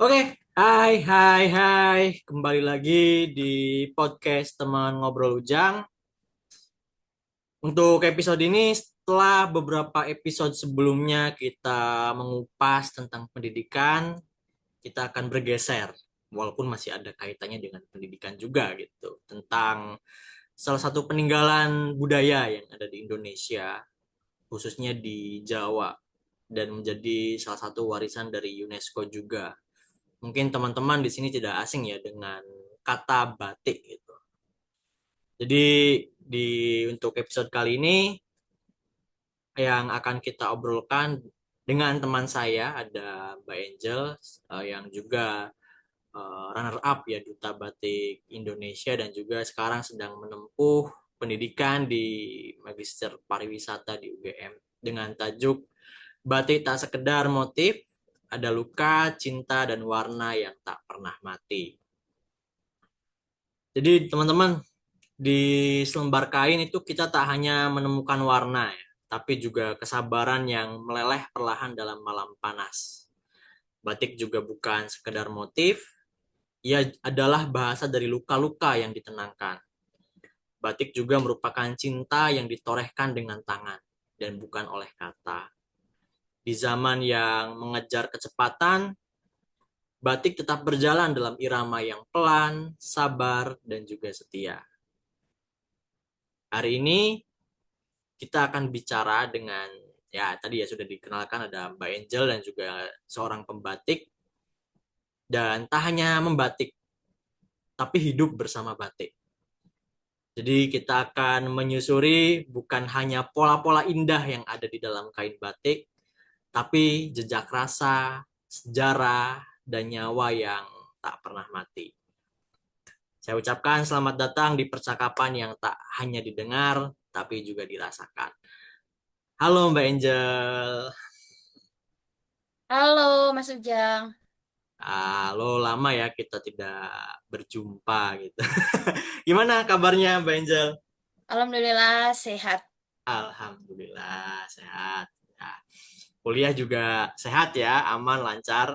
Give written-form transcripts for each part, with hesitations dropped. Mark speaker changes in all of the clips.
Speaker 1: Oke, hai. Kembali lagi di podcast teman ngobrol Ujang. Untuk episode ini, setelah beberapa episode sebelumnya kita mengupas tentang pendidikan, kita akan bergeser, walaupun masih ada kaitannya dengan pendidikan juga gitu, tentang salah satu peninggalan budaya yang ada di Indonesia, khususnya di Jawa, dan menjadi salah satu warisan dari UNESCO juga. Mungkin teman-teman di sini tidak asing ya dengan kata batik gitu. Jadi di untuk episode kali ini yang akan kita obrolkan dengan teman saya ada Mbak Angel yang juga runner up ya Duta Batik Indonesia dan juga sekarang sedang menempuh pendidikan di Magister Pariwisata di UGM dengan tajuk Batik Tak Sekedar Motif, Ada Luka, Cinta dan Warna yang Tak Pernah Mati. Jadi teman-teman, di selembar kain itu kita tak hanya menemukan warna ya, tapi juga kesabaran yang meleleh perlahan dalam malam panas. Batik juga bukan sekedar motif, ia adalah bahasa dari luka-luka yang ditenangkan. Batik juga merupakan cinta yang ditorehkan dengan tangan dan bukan oleh kata. Di zaman yang mengejar kecepatan, batik tetap berjalan dalam irama yang pelan, sabar, dan juga setia. Hari ini kita akan bicara dengan ya tadi ya sudah dikenalkan ada Mbak Angel dan juga seorang pembatik dan tak hanya membatik tapi hidup bersama batik. Jadi kita akan menyusuri bukan hanya pola-pola indah yang ada di dalam kain batik, tapi jejak rasa, sejarah, dan nyawa yang tak pernah mati. Saya ucapkan selamat datang di percakapan yang tak hanya didengar, tapi juga dirasakan. Halo Mbak Angel.
Speaker 2: Halo Mas Ujang,
Speaker 1: Halo, lama ya kita tidak berjumpa gitu. Gimana kabarnya Mbak Angel?
Speaker 2: Alhamdulillah sehat.
Speaker 1: Alhamdulillah sehat. Ya, kuliah juga sehat ya, aman, lancar.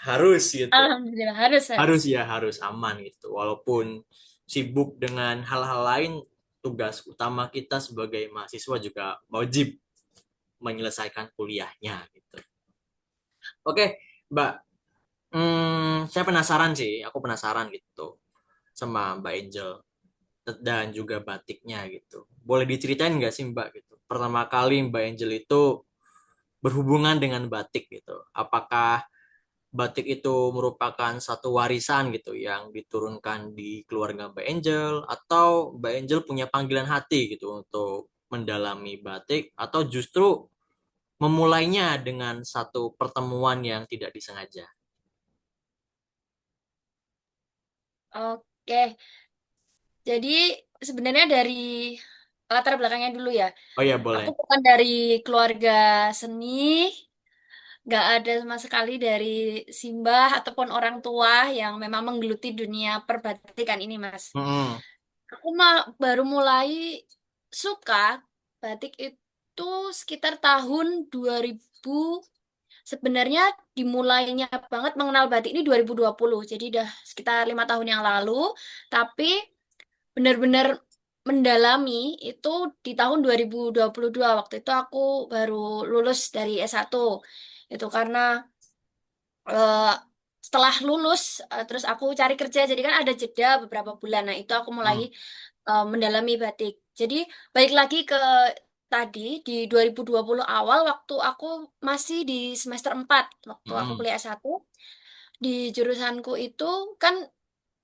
Speaker 1: Harus gitu.
Speaker 2: Alhamdulillah harus harus.
Speaker 1: Harus ya, harus aman gitu. Walaupun sibuk dengan hal-hal lain, tugas utama kita sebagai mahasiswa juga wajib menyelesaikan kuliahnya gitu. Oke, Mbak. Saya penasaran sih, aku penasaran gitu sama Mbak Angel dan juga batiknya gitu. Boleh diceritain nggak sih Mbak gitu? Pertama kali Mbak Angel itu berhubungan dengan batik gitu. Apakah batik itu merupakan satu warisan gitu yang diturunkan di keluarga Mbak Angel atau Mbak Angel punya panggilan hati gitu untuk mendalami batik atau justru memulainya dengan satu pertemuan yang tidak disengaja?
Speaker 2: Oke, jadi sebenarnya dari latar belakangnya dulu ya.
Speaker 1: Oh ya
Speaker 2: Aku
Speaker 1: boleh.
Speaker 2: bukan dari keluarga seni, nggak ada sama sekali dari simbah ataupun orang tua yang memang menggeluti dunia perbatikan ini, Mas.
Speaker 1: Hmm,
Speaker 2: Aku baru mulai suka batik itu sekitar tahun 2000. Sebenarnya dimulainya banget mengenal batik ini 2020, jadi udah sekitar 5 tahun yang lalu. Tapi benar-benar mendalami itu di tahun 2022. Waktu itu aku baru lulus dari S1. Itu karena eh, setelah lulus, terus aku cari kerja, jadi kan ada jeda beberapa bulan. Nah, itu aku mulai
Speaker 1: hmm,
Speaker 2: mendalami batik. Jadi balik lagi ke tadi di 2020 awal waktu aku masih di semester 4 waktu aku
Speaker 1: hmm,
Speaker 2: kuliah S1 di jurusanku itu kan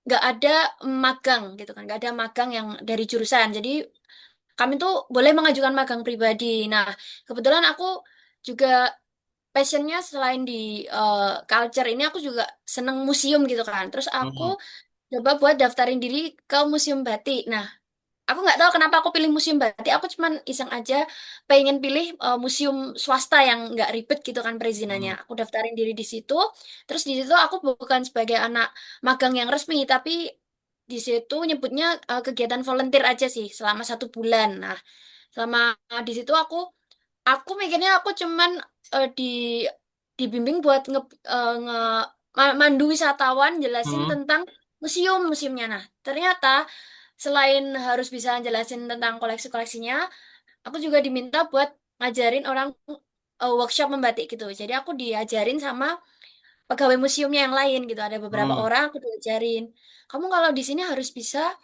Speaker 2: nggak ada magang gitu kan, nggak ada magang yang dari jurusan. Jadi kami tuh boleh mengajukan magang pribadi. Nah, kebetulan aku juga passionnya selain di culture ini aku juga seneng museum gitu kan. Terus aku
Speaker 1: hmm,
Speaker 2: coba buat daftarin diri ke museum batik. Nah, aku nggak tahu kenapa aku pilih museum batik. Aku cuman iseng aja pengen pilih museum swasta yang nggak ribet gitu kan perizinannya.
Speaker 1: hmm,
Speaker 2: Aku daftarin diri di situ. Terus di situ aku bukan sebagai anak magang yang resmi, tapi di situ nyebutnya kegiatan volunteer aja sih selama 1 bulan. Nah, selama di situ aku mikirnya aku cuman dibimbing buat mandu wisatawan jelasin
Speaker 1: Hmm.
Speaker 2: tentang museumnya. Nah, ternyata selain harus bisa jelasin tentang koleksi-koleksinya, aku juga diminta buat ngajarin orang workshop membatik gitu. Jadi aku diajarin sama pegawai museumnya yang lain gitu. Ada beberapa
Speaker 1: Hmm.
Speaker 2: orang aku diajarin. Kamu kalau di sini harus bisa,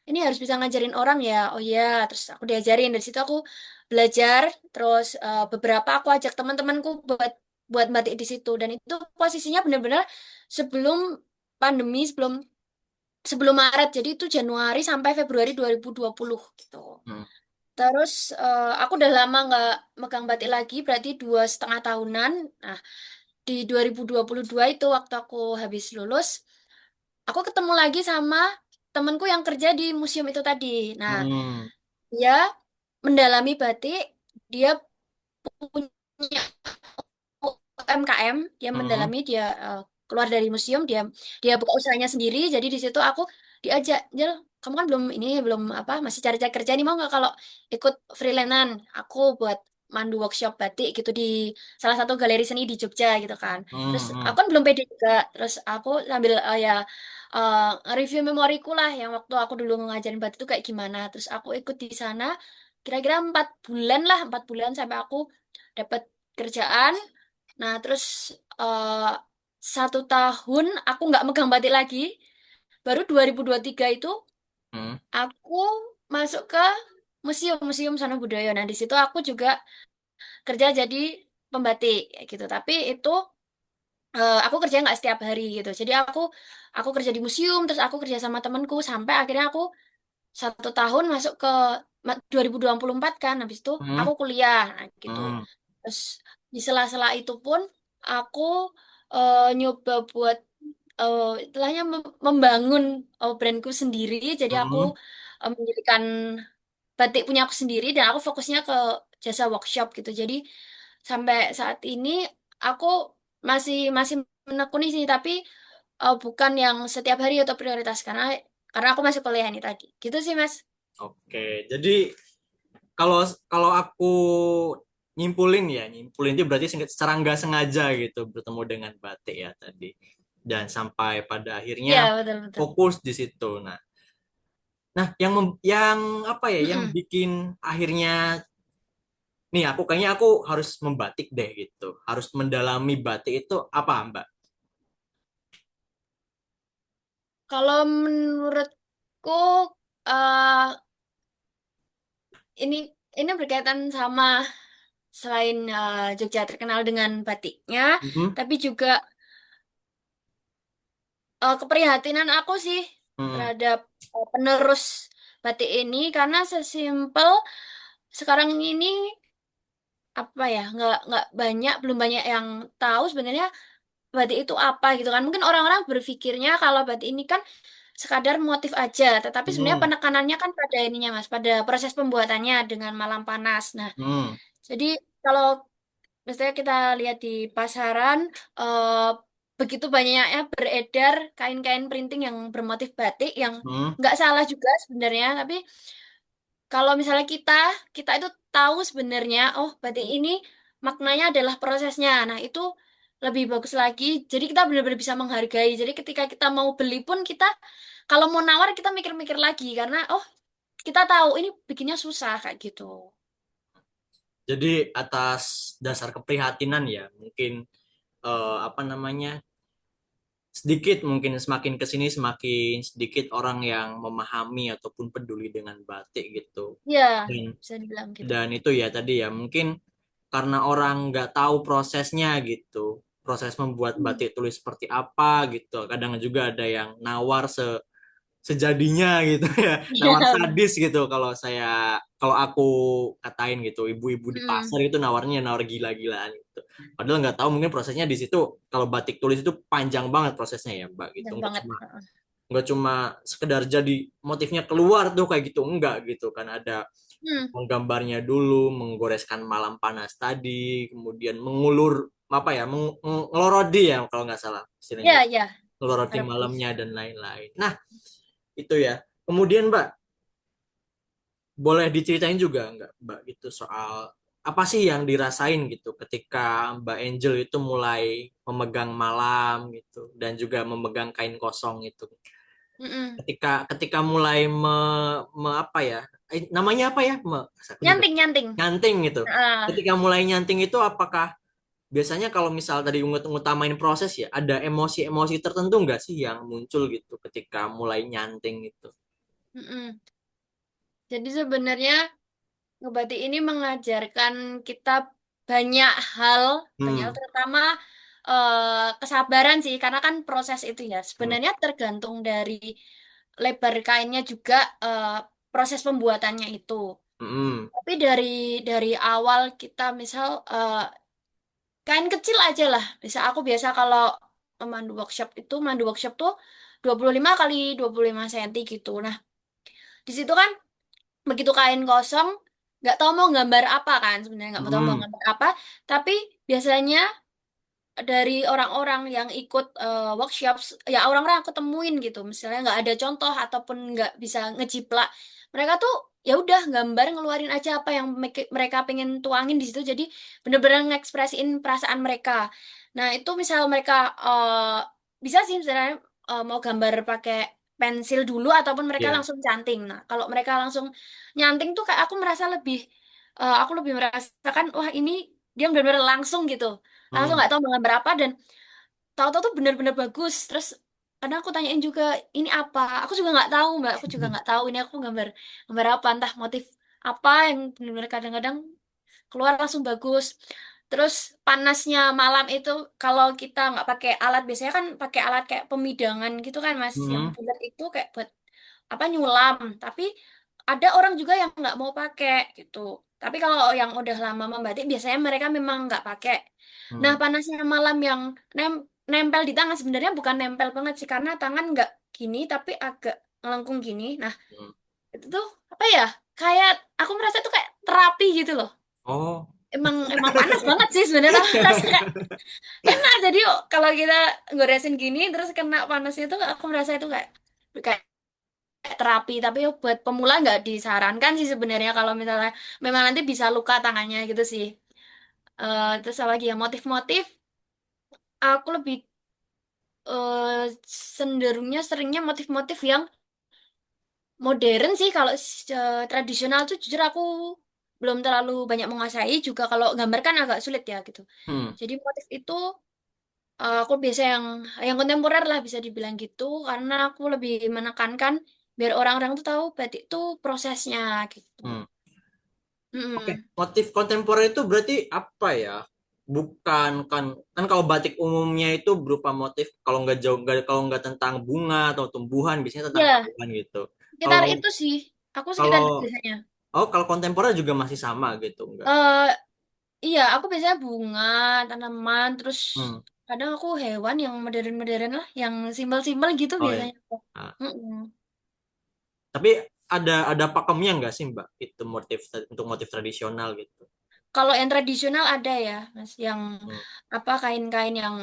Speaker 2: ini harus bisa ngajarin orang ya. Oh iya, terus aku diajarin dari situ aku belajar. Terus beberapa aku ajak teman-temanku buat buat batik di situ. Dan itu posisinya benar-benar sebelum pandemi, sebelum sebelum Maret. Jadi itu Januari sampai Februari 2020 gitu.
Speaker 1: Hmm.
Speaker 2: Terus aku udah lama nggak megang batik lagi, berarti 2,5 tahunan. Nah, di 2022 itu waktu aku habis lulus, aku ketemu lagi sama temenku yang kerja di museum itu tadi. Nah,
Speaker 1: Hmm.
Speaker 2: dia mendalami batik, dia punya UMKM, dia
Speaker 1: Hmm.
Speaker 2: mendalami, dia keluar dari museum, dia dia buka usahanya sendiri. Jadi di situ aku diajak, Jel, kamu kan belum ini belum apa masih cari-cari kerja nih, mau nggak kalau ikut freelancean aku buat mandu workshop batik gitu di salah satu galeri seni di Jogja gitu kan. Terus
Speaker 1: Hmm.
Speaker 2: aku kan belum pede juga. Terus aku sambil review memoriku lah yang waktu aku dulu ngajarin batik itu kayak gimana. Terus aku ikut di sana kira-kira 4 bulan lah, 4 bulan sampai aku dapat kerjaan. Nah, terus eh 1 tahun aku nggak megang batik lagi. Baru 2023 itu
Speaker 1: Hmm.
Speaker 2: aku masuk ke museum Sana Budaya. Nah, di situ aku juga kerja jadi pembatik kayak gitu. Tapi itu aku kerja nggak setiap hari gitu. Jadi aku kerja di museum, terus aku kerja sama temanku sampai akhirnya aku 1 tahun masuk ke 2024 kan. Habis itu
Speaker 1: Hmm.
Speaker 2: aku kuliah nah, gitu.
Speaker 1: Hmm.
Speaker 2: Terus di sela-sela itu pun aku nyoba buat istilahnya membangun brandku sendiri. Jadi aku
Speaker 1: Hmm.
Speaker 2: mendirikan batik punya aku sendiri dan aku fokusnya ke jasa workshop gitu. Jadi sampai saat ini aku masih masih menekuni sih, tapi bukan yang setiap hari atau prioritas karena aku masih kuliah ini tadi. Gitu sih, Mas.
Speaker 1: Oke, jadi kalau kalau aku nyimpulin itu berarti secara nggak sengaja gitu bertemu dengan batik ya tadi, dan sampai pada akhirnya
Speaker 2: Iya, betul betul.
Speaker 1: fokus di situ. Nah, yang apa ya, yang
Speaker 2: Mm-mm.
Speaker 1: bikin akhirnya nih aku kayaknya aku harus membatik deh gitu, harus mendalami batik itu apa, Mbak?
Speaker 2: Kalau menurutku eh ini ini berkaitan sama selain Jogja terkenal dengan batiknya,
Speaker 1: Mhm.
Speaker 2: tapi juga keprihatinan aku sih
Speaker 1: Hmm.
Speaker 2: terhadap penerus batik ini karena sesimpel sekarang ini apa ya nggak banyak belum banyak yang tahu sebenarnya batik itu apa gitu kan. Mungkin orang-orang berpikirnya kalau batik ini kan sekadar motif aja, tetapi sebenarnya
Speaker 1: Hmm.
Speaker 2: penekanannya kan pada ininya Mas, pada proses pembuatannya dengan malam panas. Nah,
Speaker 1: Hmm.
Speaker 2: jadi kalau misalnya kita lihat di pasaran, eh, begitu banyaknya beredar kain-kain printing yang bermotif batik yang
Speaker 1: Hmm.
Speaker 2: nggak salah juga sebenarnya, tapi kalau misalnya kita itu tahu sebenarnya, oh batik ini maknanya adalah prosesnya. Nah, itu lebih bagus lagi. Jadi kita benar-benar bisa menghargai. Jadi ketika kita mau beli pun kita kalau mau nawar kita mikir-mikir lagi karena oh kita tahu ini bikinnya susah kayak gitu.
Speaker 1: Jadi atas dasar keprihatinan ya, mungkin apa namanya, sedikit mungkin semakin ke sini semakin sedikit orang yang memahami ataupun peduli dengan batik gitu.
Speaker 2: Ya,
Speaker 1: Dan
Speaker 2: bisa dibilang gitu.
Speaker 1: dan itu ya tadi ya mungkin karena orang nggak tahu prosesnya gitu, proses membuat
Speaker 2: Hmm.
Speaker 1: batik tulis seperti apa gitu. Kadang juga ada yang nawar sejadinya gitu ya,
Speaker 2: Iya,
Speaker 1: nawar
Speaker 2: benar.
Speaker 1: sadis gitu kalau aku katain gitu, ibu-ibu di
Speaker 2: Mm-mm.
Speaker 1: pasar itu nawarnya nawar gila-gilaan gitu, padahal nggak tahu mungkin prosesnya di situ. Kalau batik tulis itu panjang banget prosesnya ya, Mbak, gitu.
Speaker 2: Kencang
Speaker 1: nggak
Speaker 2: banget.
Speaker 1: cuma nggak cuma sekedar jadi motifnya keluar tuh kayak gitu, enggak gitu kan, ada
Speaker 2: Hmm.
Speaker 1: menggambarnya dulu, menggoreskan malam panas tadi, kemudian mengulur apa ya, ngelorodi ya kalau nggak salah istilahnya,
Speaker 2: Ya, ya.
Speaker 1: ngeloroti
Speaker 2: Rebus.
Speaker 1: malamnya dan lain-lain. Nah, itu ya. Kemudian Mbak, boleh diceritain juga nggak Mbak gitu soal apa sih yang dirasain gitu ketika Mbak Angel itu mulai memegang malam gitu dan juga memegang kain kosong itu.
Speaker 2: Mm-mm.
Speaker 1: Ketika mulai apa ya? Namanya apa ya? Aku juga
Speaker 2: Nyanting, nyanting.
Speaker 1: nyanting gitu.
Speaker 2: Ah,
Speaker 1: Ketika mulai nyanting itu apakah biasanya kalau misal tadi ngutamain proses ya, ada emosi-emosi tertentu nggak sih yang muncul gitu ketika mulai nyanting itu?
Speaker 2: mm-mm. Jadi sebenarnya ngebatik ini mengajarkan kita banyak hal, banyak hal
Speaker 1: Hmm,
Speaker 2: terutama kesabaran sih, karena kan proses itu ya
Speaker 1: hmm,
Speaker 2: sebenarnya tergantung dari lebar kainnya juga, eh, proses pembuatannya itu.
Speaker 1: hmm,
Speaker 2: Tapi dari awal kita misal kain kecil aja lah. Aku biasa kalau mandu workshop tuh 25 kali 25 cm gitu. Nah, di situ kan begitu kain kosong, nggak tahu mau gambar apa kan sebenarnya, nggak mau tahu mau
Speaker 1: hmm,
Speaker 2: gambar apa. Tapi biasanya dari orang-orang yang ikut workshop, ya orang-orang aku temuin gitu, misalnya nggak ada contoh ataupun nggak bisa ngejiplak, mereka tuh ya udah gambar ngeluarin aja apa yang mereka pengen tuangin di situ, jadi bener-bener ngekspresiin perasaan mereka. Nah itu misal mereka bisa sih misalnya mau gambar pakai pensil dulu ataupun mereka
Speaker 1: ya,
Speaker 2: langsung canting. Nah kalau mereka langsung nyanting tuh kayak aku merasa lebih, aku lebih merasakan wah ini dia benar-benar langsung gitu, langsung
Speaker 1: hmm,
Speaker 2: nggak tahu mau gambar apa, dan tahu-tahu tuh benar-benar bagus. Terus kadang aku tanyain juga ini apa, aku juga nggak tahu mbak, aku juga nggak tahu ini aku gambar gambar apa, entah motif apa yang benar-benar kadang-kadang keluar langsung bagus. Terus panasnya malam itu kalau kita nggak pakai alat, biasanya kan pakai alat kayak pemidangan gitu kan mas, yang
Speaker 1: hmm,
Speaker 2: bulat itu kayak buat apa nyulam, tapi ada orang juga yang nggak mau pakai gitu. Tapi kalau yang udah lama membatik biasanya mereka memang nggak pakai. Nah
Speaker 1: hmm,
Speaker 2: panasnya malam yang nempel di tangan sebenarnya bukan nempel banget sih, karena tangan nggak gini tapi agak melengkung gini. Nah
Speaker 1: hmm.
Speaker 2: itu tuh apa ya, kayak aku merasa itu kayak terapi gitu loh.
Speaker 1: Oh.
Speaker 2: Emang emang panas banget sih sebenarnya, tapi rasanya kayak enak. Jadi yuk kalau kita goresin gini terus kena panasnya itu, aku merasa itu kayak kayak terapi. Tapi buat pemula nggak disarankan sih sebenarnya, kalau misalnya memang nanti bisa luka tangannya gitu sih. Terus apa lagi ya, motif-motif aku lebih eh, cenderungnya seringnya motif-motif yang modern sih. Kalau tradisional tuh jujur aku belum terlalu banyak menguasai juga, kalau gambar kan agak sulit ya gitu.
Speaker 1: Hmm,
Speaker 2: Jadi motif itu aku biasa yang kontemporer lah bisa dibilang gitu, karena aku lebih menekankan biar orang-orang tuh tahu batik tuh prosesnya gitu.
Speaker 1: hmm. Oke,
Speaker 2: Mm-mm.
Speaker 1: motif kontemporer itu berarti apa ya? Bukan kan kan kalau batik umumnya itu berupa motif kalau nggak jauh nggak kalau nggak tentang bunga atau tumbuhan biasanya tentang
Speaker 2: Ya,
Speaker 1: tumbuhan gitu.
Speaker 2: sekitar
Speaker 1: Kalau
Speaker 2: itu sih. Aku sekitar itu
Speaker 1: kalau
Speaker 2: biasanya.
Speaker 1: kalau kontemporer juga masih sama gitu enggak?
Speaker 2: eh iya, aku biasanya bunga, tanaman, terus
Speaker 1: Hmm.
Speaker 2: kadang aku hewan yang modern-modern lah, yang simpel-simpel gitu
Speaker 1: Oh ya.
Speaker 2: biasanya.
Speaker 1: Nah,
Speaker 2: Mm-mm.
Speaker 1: tapi ada pakemnya nggak sih Mbak? Itu motif untuk motif tradisional gitu.
Speaker 2: Kalau yang tradisional ada ya, Mas, yang
Speaker 1: Hmm.
Speaker 2: apa kain-kain yang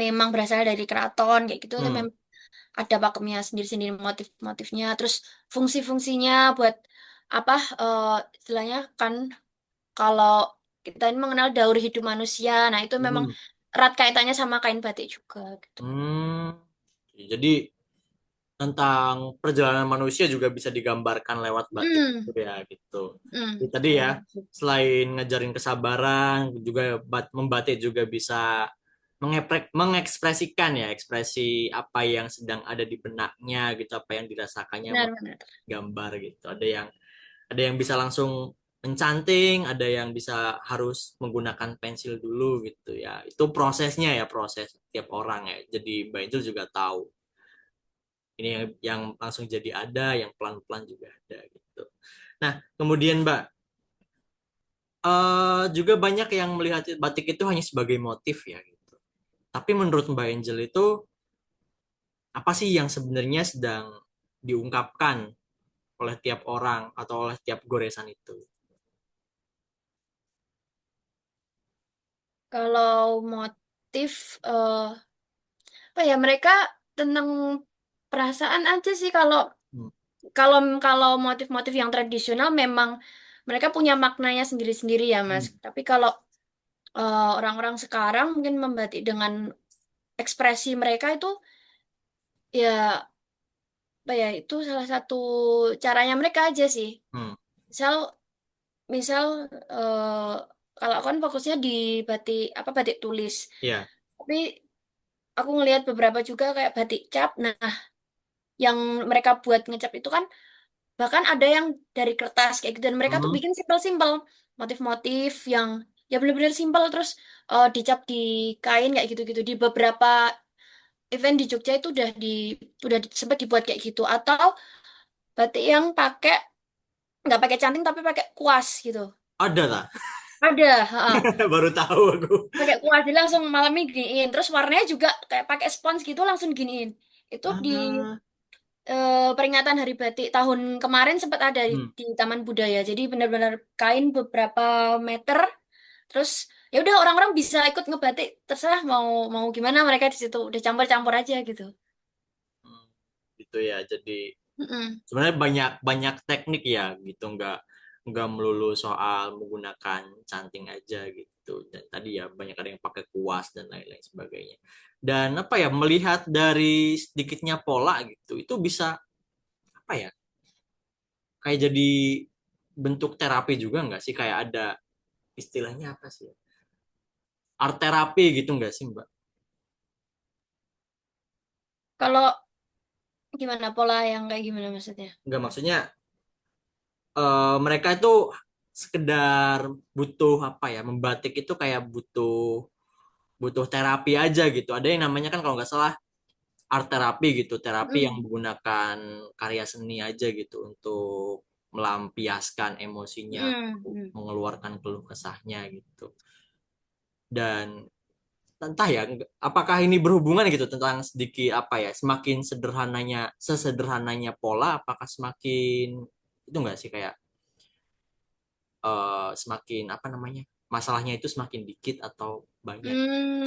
Speaker 2: memang berasal dari keraton kayak gitu tuh
Speaker 1: Hmm.
Speaker 2: memang ada pakemnya sendiri-sendiri, motif-motifnya, terus fungsi-fungsinya buat apa, istilahnya kan kalau kita ini mengenal daur hidup manusia, nah itu memang
Speaker 1: Hmm.
Speaker 2: erat kaitannya sama kain batik juga gitu.
Speaker 1: Hmm. Jadi tentang perjalanan manusia juga bisa digambarkan lewat batik
Speaker 2: Hmm,
Speaker 1: itu ya gitu. Jadi tadi ya
Speaker 2: betul.
Speaker 1: selain ngajarin kesabaran juga membatik juga bisa mengekspresikan ya ekspresi apa yang sedang ada di benaknya gitu apa yang dirasakannya
Speaker 2: Benar-benar.
Speaker 1: gambar gitu. Ada yang bisa langsung mencanting, ada yang bisa harus menggunakan pensil dulu gitu ya. Itu prosesnya ya proses tiap orang ya. Jadi Mbak Angel juga tahu ini yang langsung jadi ada, yang pelan-pelan juga ada gitu. Nah, kemudian Mbak, juga banyak yang melihat batik itu hanya sebagai motif ya gitu. Tapi menurut Mbak Angel itu apa sih yang sebenarnya sedang diungkapkan oleh tiap orang atau oleh tiap goresan itu?
Speaker 2: Kalau motif, apa ya, mereka tentang perasaan aja sih. Kalau
Speaker 1: Hmm.
Speaker 2: kalau kalau motif-motif yang tradisional memang mereka punya maknanya sendiri-sendiri ya Mas.
Speaker 1: Hmm.
Speaker 2: Tapi kalau orang-orang sekarang mungkin membatik dengan ekspresi mereka itu ya apa ya itu salah satu caranya mereka aja sih.
Speaker 1: Hmm.
Speaker 2: Misal misal kalau aku kan fokusnya di batik apa batik tulis.
Speaker 1: Ya.
Speaker 2: Tapi aku ngelihat beberapa juga kayak batik cap. Nah, yang mereka buat ngecap itu kan bahkan ada yang dari kertas kayak gitu dan mereka tuh
Speaker 1: Hmm.
Speaker 2: bikin simpel-simpel motif-motif yang ya benar-benar simpel terus dicap di kain kayak gitu-gitu di beberapa event di Jogja itu sempat dibuat kayak gitu atau batik yang pakai nggak pakai canting tapi pakai kuas gitu.
Speaker 1: Ada tak?
Speaker 2: Ada, heeh.
Speaker 1: Baru tahu aku.
Speaker 2: Pakai kuas jadi langsung malamnya giniin. Terus warnanya juga kayak pakai spons gitu langsung giniin. Itu di
Speaker 1: Ah.
Speaker 2: peringatan Hari Batik tahun kemarin sempat ada
Speaker 1: Hmm.
Speaker 2: di Taman Budaya. Jadi benar-benar kain beberapa meter. Terus ya udah orang-orang bisa ikut ngebatik terserah mau mau gimana mereka di situ udah campur-campur aja gitu.
Speaker 1: Hmm. Gitu ya. Jadi
Speaker 2: Mm-mm.
Speaker 1: sebenarnya banyak banyak teknik ya gitu, nggak melulu soal menggunakan canting aja gitu. Dan tadi ya banyak ada yang pakai kuas dan lain-lain sebagainya. Dan apa ya, melihat dari sedikitnya pola gitu itu bisa apa ya, kayak jadi bentuk terapi juga nggak sih, kayak ada istilahnya apa sih ya? Art terapi gitu nggak sih Mbak?
Speaker 2: Kalau gimana pola yang kayak gimana maksudnya?
Speaker 1: Nggak, maksudnya mereka itu sekedar butuh apa ya, membatik itu kayak butuh butuh terapi aja gitu. Ada yang namanya kan kalau nggak salah art terapi gitu, terapi yang
Speaker 2: Mm.
Speaker 1: menggunakan karya seni aja gitu untuk melampiaskan emosinya,
Speaker 2: Mm. Mm.
Speaker 1: mengeluarkan keluh kesahnya gitu. Dan entah ya, apakah ini berhubungan gitu tentang sedikit apa ya, semakin sederhananya, sesederhananya pola, apakah semakin itu enggak sih kayak semakin apa namanya, masalahnya itu semakin dikit atau banyak,
Speaker 2: Mm.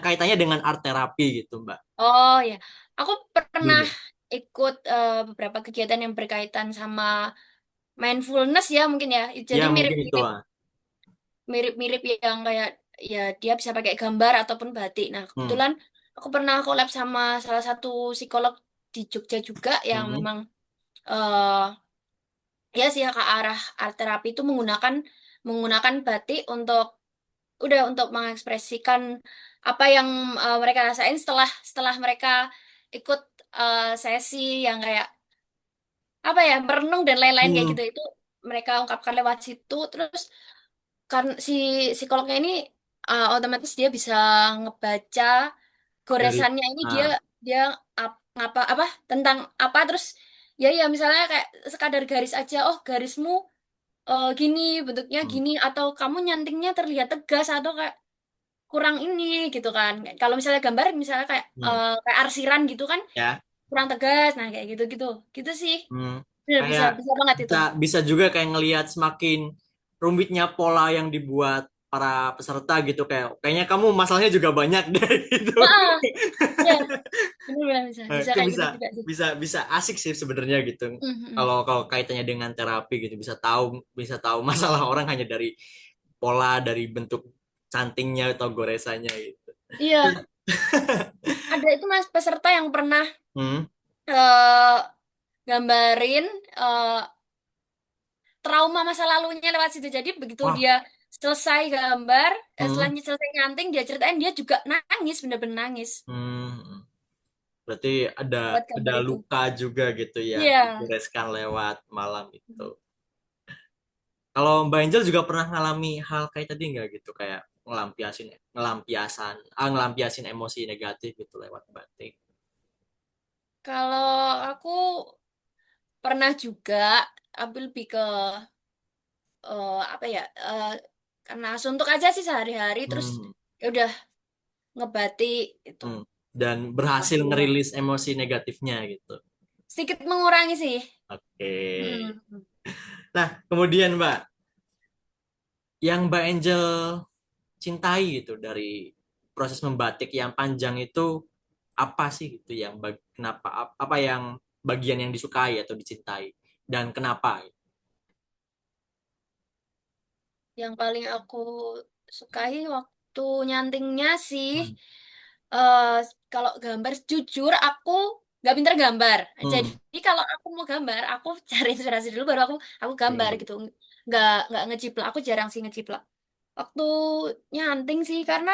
Speaker 1: kaitannya dengan art terapi gitu Mbak.
Speaker 2: Oh ya, aku pernah
Speaker 1: Dulu
Speaker 2: ikut beberapa kegiatan yang berkaitan sama mindfulness ya mungkin ya.
Speaker 1: ya
Speaker 2: Jadi
Speaker 1: mungkin itu
Speaker 2: mirip-mirip
Speaker 1: ah.
Speaker 2: mirip-mirip yang kayak ya dia bisa pakai gambar ataupun batik. Nah,
Speaker 1: Hmm.
Speaker 2: kebetulan aku pernah collab sama salah satu psikolog di Jogja juga yang
Speaker 1: Hmm.
Speaker 2: memang eh ya sih ke arah art terapi itu menggunakan menggunakan batik untuk udah untuk mengekspresikan apa yang mereka rasain setelah setelah mereka ikut sesi yang kayak apa ya merenung dan lain-lain kayak
Speaker 1: Hmm.
Speaker 2: gitu itu mereka ungkapkan lewat situ terus kan si psikolognya ini otomatis dia bisa ngebaca
Speaker 1: Dari
Speaker 2: goresannya ini dia
Speaker 1: ah.
Speaker 2: dia ngapa apa tentang apa terus ya ya misalnya kayak sekadar garis aja oh garismu gini bentuknya
Speaker 1: Hmm.
Speaker 2: gini atau kamu nyantingnya terlihat tegas atau kayak kurang ini gitu kan kalau misalnya gambar misalnya kayak
Speaker 1: Hmm.
Speaker 2: kayak arsiran gitu kan
Speaker 1: Ya.
Speaker 2: kurang tegas nah kayak gitu gitu gitu sih.
Speaker 1: Hmm.
Speaker 2: Bener, bisa
Speaker 1: Kayak
Speaker 2: bisa banget itu.
Speaker 1: bisa bisa juga kayak ngelihat semakin rumitnya pola yang dibuat para peserta gitu, kayaknya kamu masalahnya juga banyak deh gitu.
Speaker 2: Heeh, ya bener-bener bisa
Speaker 1: Nah,
Speaker 2: bisa
Speaker 1: itu
Speaker 2: kayak
Speaker 1: bisa
Speaker 2: gitu juga sih.
Speaker 1: bisa bisa asik sih sebenarnya gitu.
Speaker 2: Mhm.
Speaker 1: Kalau kalau kaitannya dengan terapi gitu, bisa tahu masalah orang hanya dari pola, dari bentuk cantingnya atau goresannya gitu.
Speaker 2: Iya, ada itu mas peserta yang pernah
Speaker 1: Hmm.
Speaker 2: eh gambarin eh, trauma masa lalunya lewat situ. Jadi begitu
Speaker 1: Wah.
Speaker 2: dia selesai gambar, setelah
Speaker 1: Hmm.
Speaker 2: selesai nyanting, dia ceritain dia juga nangis, bener-bener nangis
Speaker 1: Hmm. Berarti ada
Speaker 2: buat
Speaker 1: ada
Speaker 2: gambar itu.
Speaker 1: luka juga gitu yang
Speaker 2: Iya,
Speaker 1: dibereskan lewat malam itu. Kalau Mbak Angel juga pernah ngalami hal kayak tadi nggak gitu, kayak ngelampiasin emosi negatif gitu lewat batik.
Speaker 2: kalau aku pernah juga ambil lebih ke apa ya, karena suntuk aja sih sehari-hari, terus
Speaker 1: Hmm.
Speaker 2: ya udah ngebatik itu.
Speaker 1: Hmm. Dan berhasil
Speaker 2: Keluar.
Speaker 1: ngerilis emosi negatifnya gitu.
Speaker 2: Sedikit mengurangi sih.
Speaker 1: Oke.
Speaker 2: Hmm.
Speaker 1: Nah, kemudian Mbak, yang Mbak Angel cintai gitu dari proses membatik yang panjang itu apa sih gitu, yang kenapa, apa yang bagian yang disukai atau dicintai dan kenapa?
Speaker 2: Yang paling aku sukai waktu nyantingnya sih,
Speaker 1: Hmm.
Speaker 2: eh kalau gambar, jujur aku nggak pinter gambar.
Speaker 1: Hmm.
Speaker 2: Jadi kalau aku mau gambar, aku cari inspirasi dulu baru aku gambar
Speaker 1: Iya.
Speaker 2: gitu. Nggak ngeciplak. Aku jarang sih ngeciplak. Waktu nyanting sih karena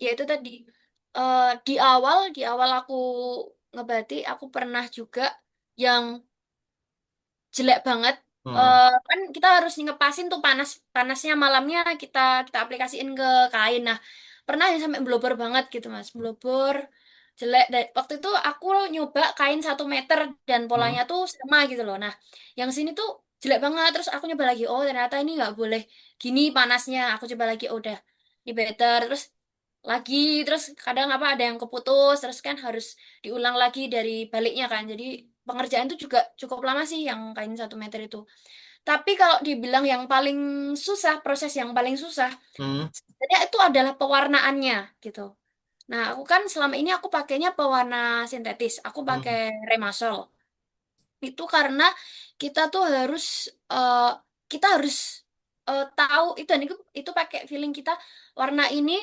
Speaker 2: ya itu tadi, di awal aku ngebatik, aku pernah juga yang jelek banget.
Speaker 1: Hmm.
Speaker 2: Kan kita harus ngepasin tuh panasnya malamnya kita kita aplikasiin ke kain. Nah, pernah yang sampai blobor banget gitu Mas, blobor jelek. Waktu itu aku nyoba kain 1 meter dan
Speaker 1: Hmm.
Speaker 2: polanya tuh sama gitu loh. Nah, yang sini tuh jelek banget. Terus aku nyoba lagi, oh ternyata ini nggak boleh gini panasnya. Aku coba lagi, oh, udah ini better. Lagi terus kadang apa ada yang keputus, terus kan harus diulang lagi dari baliknya kan. Jadi pengerjaan itu juga cukup lama sih yang kain 1 meter itu. Tapi kalau dibilang yang paling susah, proses yang paling susah,
Speaker 1: Hmm.
Speaker 2: sebenarnya itu adalah pewarnaannya gitu. Nah, aku kan selama ini aku pakainya pewarna sintetis. Aku pakai
Speaker 1: Hmm.
Speaker 2: Remasol. Itu karena kita tuh harus eh, kita harus tahu itu, dan itu pakai feeling kita, warna ini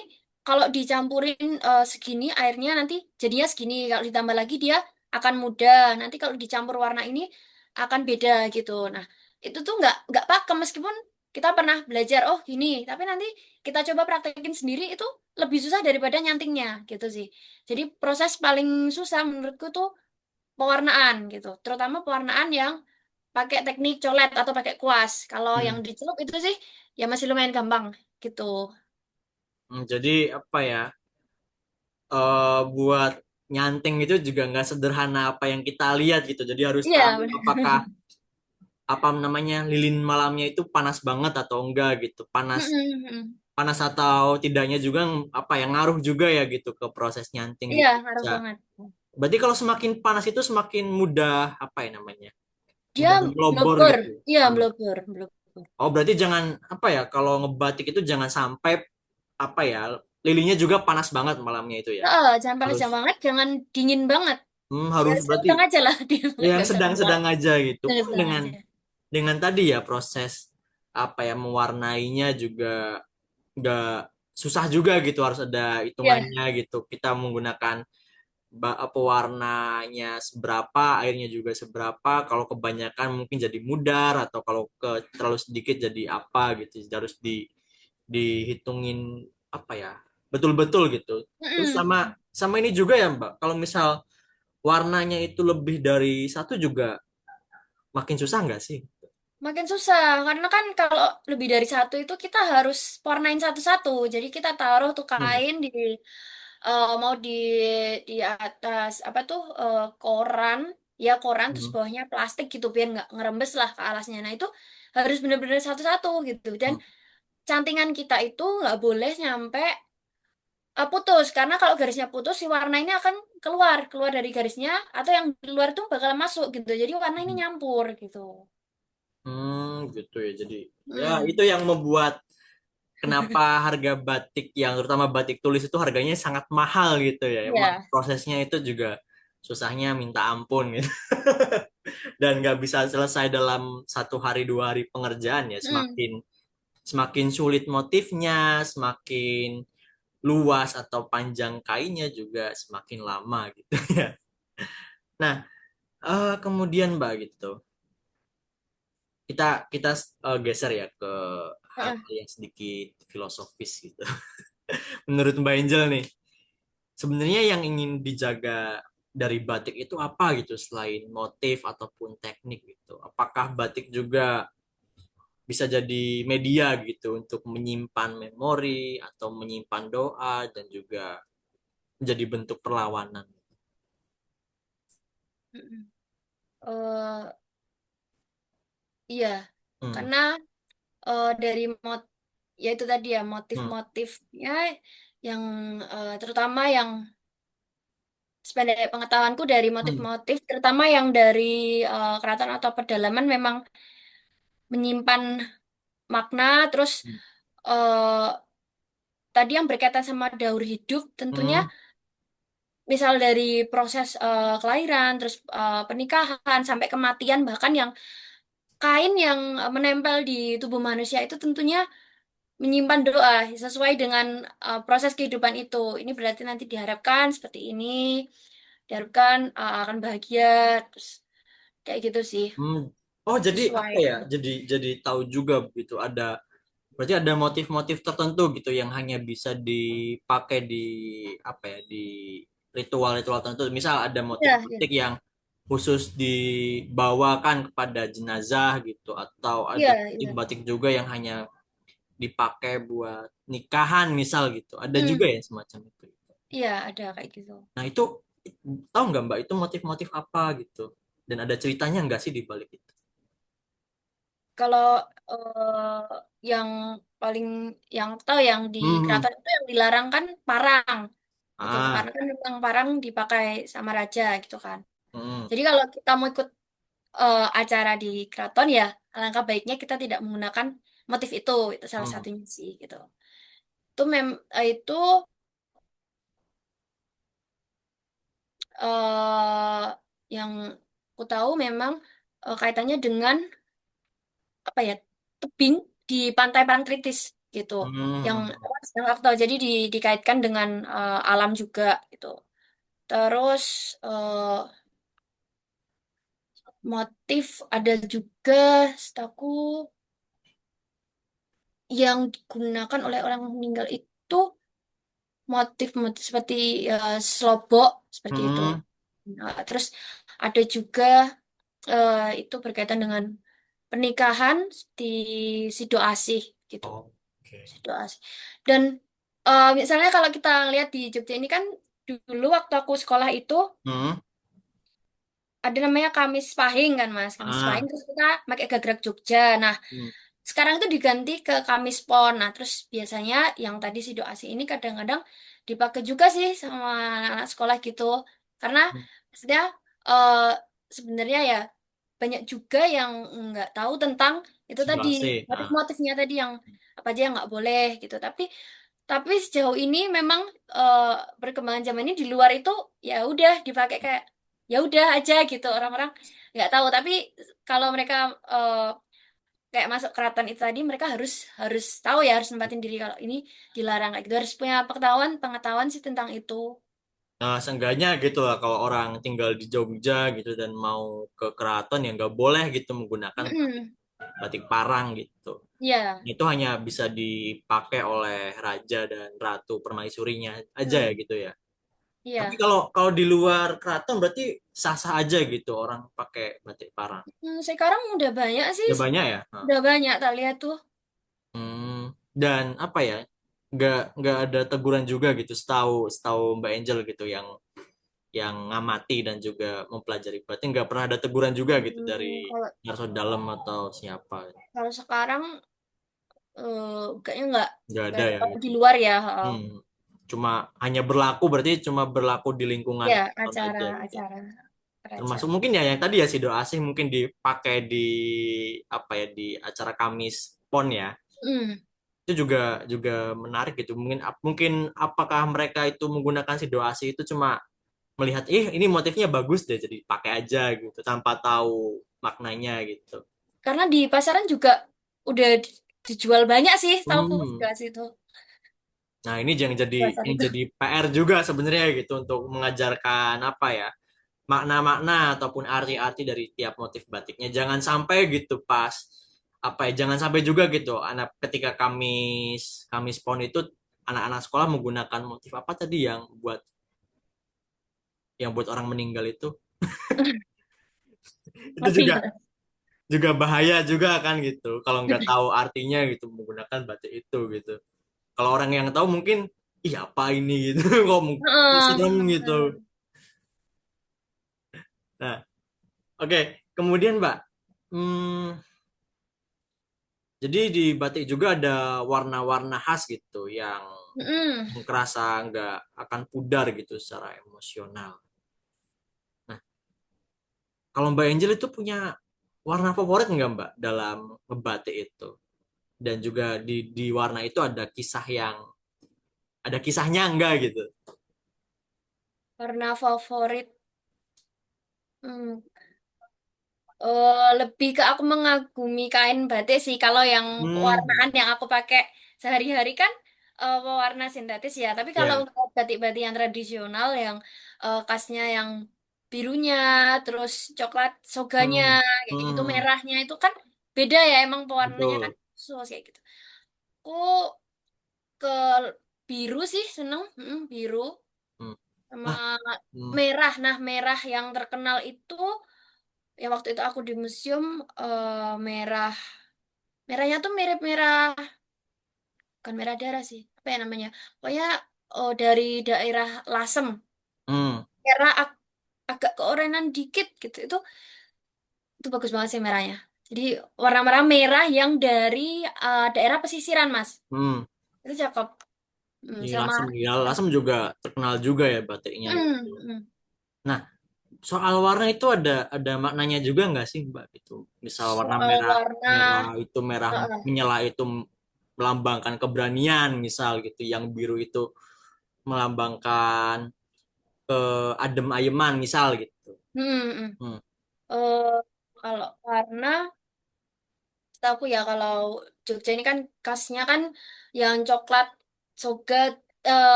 Speaker 2: kalau dicampurin segini airnya nanti jadinya segini, kalau ditambah lagi dia akan mudah, nanti kalau dicampur warna ini akan beda gitu. Nah, itu tuh nggak pakem meskipun kita pernah belajar oh gini, tapi nanti kita coba praktekin sendiri itu lebih susah daripada nyantingnya gitu sih. Jadi proses paling susah menurutku tuh pewarnaan gitu, terutama pewarnaan yang pakai teknik colet atau pakai kuas. Kalau yang
Speaker 1: Hmm.
Speaker 2: dicelup itu sih ya masih lumayan gampang gitu.
Speaker 1: Hmm. Jadi apa ya? Buat nyanting itu juga nggak sederhana apa yang kita lihat gitu. Jadi harus
Speaker 2: Iya,
Speaker 1: tahu
Speaker 2: benar.
Speaker 1: apakah apa namanya lilin malamnya itu panas banget atau enggak gitu. Panas
Speaker 2: Mm-mm.
Speaker 1: panas atau tidaknya juga apa yang ngaruh juga ya gitu ke proses nyanting
Speaker 2: Iya,
Speaker 1: gitu.
Speaker 2: ngaruh
Speaker 1: Bisa.
Speaker 2: banget.
Speaker 1: Berarti kalau semakin panas itu semakin mudah apa ya namanya?
Speaker 2: Dia
Speaker 1: Mudah melobor
Speaker 2: blobber,
Speaker 1: gitu.
Speaker 2: iya
Speaker 1: Hmm.
Speaker 2: blobber, blobber.
Speaker 1: Oh, berarti jangan apa ya kalau ngebatik itu jangan sampai apa ya lilinnya juga panas banget malamnya itu ya.
Speaker 2: Jangan panas
Speaker 1: Harus
Speaker 2: jangan banget, jangan dingin banget. Ya
Speaker 1: harus berarti
Speaker 2: sedang aja lah dia,
Speaker 1: yang
Speaker 2: nggak usah keluar.
Speaker 1: sedang-sedang aja gitu.
Speaker 2: Jangan
Speaker 1: Oh,
Speaker 2: sedang aja.
Speaker 1: dengan tadi ya proses apa ya mewarnainya juga nggak susah juga gitu harus ada
Speaker 2: Iya,
Speaker 1: hitungannya gitu. Kita menggunakan pewarnanya seberapa, airnya juga seberapa. Kalau kebanyakan mungkin jadi mudar atau kalau terlalu sedikit jadi apa gitu. Jadi harus dihitungin apa ya betul-betul gitu. Terus sama
Speaker 2: mm-mm.
Speaker 1: sama ini juga ya Mbak. Kalau misal warnanya itu lebih dari satu juga makin susah nggak sih?
Speaker 2: Makin susah karena kan kalau lebih dari satu itu kita harus warnain satu-satu. Jadi kita taruh tuh
Speaker 1: Hmm.
Speaker 2: kain di mau di atas apa tuh, koran, ya koran, terus
Speaker 1: Hmm.
Speaker 2: bawahnya plastik gitu biar nggak ngerembes lah ke alasnya. Nah itu harus bener-bener satu-satu gitu, dan
Speaker 1: Hmm.
Speaker 2: cantingan kita itu nggak boleh nyampe putus, karena kalau garisnya putus si warna ini akan keluar keluar dari garisnya, atau yang di luar tuh bakal masuk gitu. Jadi warna ini
Speaker 1: Hmm.
Speaker 2: nyampur gitu.
Speaker 1: Gitu ya. Jadi ya
Speaker 2: Hmm.
Speaker 1: itu yang membuat kenapa harga batik yang terutama batik tulis itu harganya sangat mahal gitu ya. Emang
Speaker 2: Ya.
Speaker 1: prosesnya itu juga susahnya minta ampun gitu. Dan nggak bisa selesai dalam 1 hari 2 hari pengerjaan ya.
Speaker 2: Hmm.
Speaker 1: Semakin semakin sulit motifnya, semakin luas atau panjang kainnya juga semakin lama gitu ya. Nah, kemudian Mbak gitu. Kita kita geser ya ke
Speaker 2: Heeh.
Speaker 1: hal-hal yang sedikit filosofis gitu. Menurut Mbak Angel nih, sebenarnya yang ingin dijaga dari batik itu apa gitu selain motif ataupun teknik gitu. Apakah batik juga bisa jadi media gitu untuk menyimpan memori atau menyimpan doa dan juga menjadi bentuk perlawanan.
Speaker 2: Mm-mm. Iya,
Speaker 1: Hmm.
Speaker 2: karena dari ya itu tadi ya,
Speaker 1: Hmm.
Speaker 2: motif-motifnya yang terutama yang sependek pengetahuanku dari
Speaker 1: Hmm.
Speaker 2: motif-motif, terutama yang dari keraton atau pedalaman, memang menyimpan makna. Terus eh, tadi yang berkaitan sama daur hidup, tentunya
Speaker 1: Hmm.
Speaker 2: misal dari proses kelahiran, terus pernikahan sampai kematian, bahkan yang kain yang menempel di tubuh manusia itu tentunya menyimpan doa sesuai dengan proses kehidupan itu. Ini berarti nanti diharapkan seperti ini, diharapkan akan bahagia, terus kayak gitu sih,
Speaker 1: Hmm. Oh, jadi
Speaker 2: sesuai.
Speaker 1: apa ya? Jadi tahu juga gitu. Berarti ada motif-motif tertentu gitu yang hanya bisa dipakai di apa ya? Di ritual-ritual tertentu. Misal ada motif
Speaker 2: Iya, iya.
Speaker 1: batik yang khusus dibawakan kepada jenazah gitu, atau ada
Speaker 2: Iya, iya.
Speaker 1: batik juga yang hanya dipakai buat nikahan misal gitu. Ada juga
Speaker 2: Hmm,
Speaker 1: ya semacam itu.
Speaker 2: iya, ada kayak gitu.
Speaker 1: Nah, itu tahu nggak Mbak itu motif-motif apa gitu? Dan ada ceritanya nggak sih di balik itu?
Speaker 2: Kalau yang paling yang tahu yang di
Speaker 1: Hmm.
Speaker 2: keraton itu yang dilarang kan parang gitu,
Speaker 1: Ah.
Speaker 2: karena kan memang parang dipakai sama raja gitu kan.
Speaker 1: Hmm.
Speaker 2: Jadi kalau kita mau ikut acara di keraton ya, alangkah baiknya kita tidak menggunakan motif itu salah
Speaker 1: Hmm.
Speaker 2: satunya sih gitu. Itu eh yang aku tahu memang kaitannya dengan apa ya, tebing di Pantai Parangtritis gitu. Yang
Speaker 1: Hmm.
Speaker 2: yang aku tahu jadi dikaitkan dengan alam juga gitu. Terus eh, motif ada juga setahu yang digunakan oleh orang meninggal itu motif-motif seperti slobok seperti itu.
Speaker 1: Hmm.
Speaker 2: Nah, terus ada juga itu berkaitan dengan pernikahan di Sido Asih gitu.
Speaker 1: Oke.
Speaker 2: Sido Asih. Dan misalnya kalau kita lihat di Jogja ini kan dulu waktu aku sekolah itu
Speaker 1: Hmm.
Speaker 2: ada namanya Kamis Pahing kan Mas. Kamis Pahing
Speaker 1: Ah.
Speaker 2: terus kita pakai gagrak Jogja. Nah,
Speaker 1: Hmm.
Speaker 2: sekarang itu diganti ke Kamis Pon. Nah, terus biasanya yang tadi Sido Asih ini kadang-kadang dipakai juga sih sama anak-anak sekolah gitu. Karena maksudnya eh, sebenarnya ya banyak juga yang nggak tahu tentang itu tadi
Speaker 1: Situasi. Ah.
Speaker 2: motif-motifnya tadi yang apa aja yang nggak boleh gitu. Tapi sejauh ini memang eh, perkembangan zaman ini di luar itu ya udah dipakai kayak ya udah aja gitu orang-orang nggak tahu. Tapi kalau mereka kayak masuk keraton itu tadi mereka harus harus tahu ya harus nempatin diri kalau ini dilarang kayak gitu harus punya pengetahuan pengetahuan sih tentang itu.
Speaker 1: Nah, seenggaknya gitu lah kalau orang tinggal di Jogja gitu dan mau ke keraton ya nggak boleh gitu menggunakan
Speaker 2: Mm-mm.
Speaker 1: batik parang gitu.
Speaker 2: Iya.
Speaker 1: Itu hanya bisa dipakai oleh raja dan ratu permaisurinya aja ya
Speaker 2: Hmm.
Speaker 1: gitu ya. Tapi
Speaker 2: Iya.
Speaker 1: kalau kalau di luar keraton berarti sah-sah aja gitu orang pakai batik parang.
Speaker 2: Sekarang udah banyak sih,
Speaker 1: Udah banyak ya. Nah.
Speaker 2: udah banyak tak lihat tuh.
Speaker 1: Dan apa ya? Nggak ada teguran juga gitu setahu setahu Mbak Angel gitu yang ngamati dan juga mempelajari. Berarti nggak pernah ada teguran juga gitu dari
Speaker 2: Kalau
Speaker 1: Narso Dalam atau siapa.
Speaker 2: kalau sekarang kayaknya
Speaker 1: Nggak ada
Speaker 2: nggak
Speaker 1: ya
Speaker 2: kalau di
Speaker 1: gitu.
Speaker 2: luar ya. Oh.
Speaker 1: Hmm. Cuma hanya berlaku berarti cuma berlaku di lingkungan
Speaker 2: Ya
Speaker 1: keraton aja gitu.
Speaker 2: acara-acara
Speaker 1: Termasuk
Speaker 2: kerajaan.
Speaker 1: mungkin ya yang tadi ya Sido Asih mungkin dipakai di apa ya di acara Kamis Pon ya.
Speaker 2: Hmm.
Speaker 1: Itu juga juga menarik gitu. Mungkin apakah mereka itu menggunakan Sido Asih itu cuma melihat ini motifnya bagus deh jadi pakai aja gitu tanpa tahu maknanya gitu.
Speaker 2: Karena di pasaran juga udah dijual banyak sih, tahu
Speaker 1: Hmm.
Speaker 2: gak sih itu
Speaker 1: Nah, ini
Speaker 2: pasar
Speaker 1: yang
Speaker 2: itu.
Speaker 1: jadi PR juga sebenarnya gitu untuk mengajarkan apa ya makna-makna ataupun arti-arti dari tiap motif batiknya. Jangan sampai gitu pas apa ya jangan sampai juga gitu anak ketika Kamis Kamis Pon itu anak-anak sekolah menggunakan motif apa tadi yang buat orang meninggal itu
Speaker 2: Ngerti
Speaker 1: juga
Speaker 2: nggak?
Speaker 1: juga bahaya juga kan gitu kalau nggak tahu artinya gitu menggunakan batik itu gitu. Kalau orang yang tahu mungkin ih apa ini gitu kok
Speaker 2: Heeh,
Speaker 1: serem gitu.
Speaker 2: heeh.
Speaker 1: Nah, oke. Kemudian Mbak, hmm, jadi di batik juga ada warna-warna khas gitu
Speaker 2: Mm-mm.
Speaker 1: yang kerasa nggak akan pudar gitu secara emosional. Nah, kalau Mbak Angel itu punya warna favorit nggak Mbak dalam ngebatik itu? Dan juga di warna itu ada kisahnya enggak gitu?
Speaker 2: Warna favorit. Hmm. Lebih ke aku mengagumi kain batik sih. Kalau yang
Speaker 1: Hmm.
Speaker 2: pewarnaan yang aku pakai sehari-hari kan pewarna sintetis ya. Tapi kalau
Speaker 1: Ya.
Speaker 2: untuk batik-batik yang tradisional yang khasnya yang birunya, terus coklat soganya,
Speaker 1: Hmm.
Speaker 2: kayak gitu,
Speaker 1: Hmm.
Speaker 2: merahnya itu kan beda ya emang pewarnanya kan
Speaker 1: Betul.
Speaker 2: khusus kayak gitu. Aku ke biru sih seneng, biru
Speaker 1: Hmm.
Speaker 2: sama
Speaker 1: Ah. Hmm.
Speaker 2: merah. Nah, merah yang terkenal itu ya waktu itu aku di museum merah. Merahnya tuh mirip merah, bukan merah darah sih. Apa ya namanya? Pokoknya dari daerah Lasem.
Speaker 1: Hmm.
Speaker 2: Merah agak keorenan dikit gitu. Itu bagus banget sih merahnya. Jadi warna-warna merah yang dari daerah pesisiran, Mas.
Speaker 1: Hmm.
Speaker 2: Itu cakep.
Speaker 1: Di
Speaker 2: Sama
Speaker 1: Lasem, ya Lasem juga terkenal juga ya batiknya gitu.
Speaker 2: mm, mm.
Speaker 1: Nah, soal warna itu ada maknanya juga nggak sih Mbak itu? Misal warna
Speaker 2: Soal
Speaker 1: merah,
Speaker 2: warna,
Speaker 1: merah itu merah
Speaker 2: heeh.
Speaker 1: menyala itu melambangkan keberanian misal gitu, yang biru itu melambangkan adem ayeman misal gitu.
Speaker 2: Hmm, mm.
Speaker 1: Hmm.
Speaker 2: Eh, kalau warna, setahu ya kalau Jogja ini kan khasnya kan yang coklat, sogat,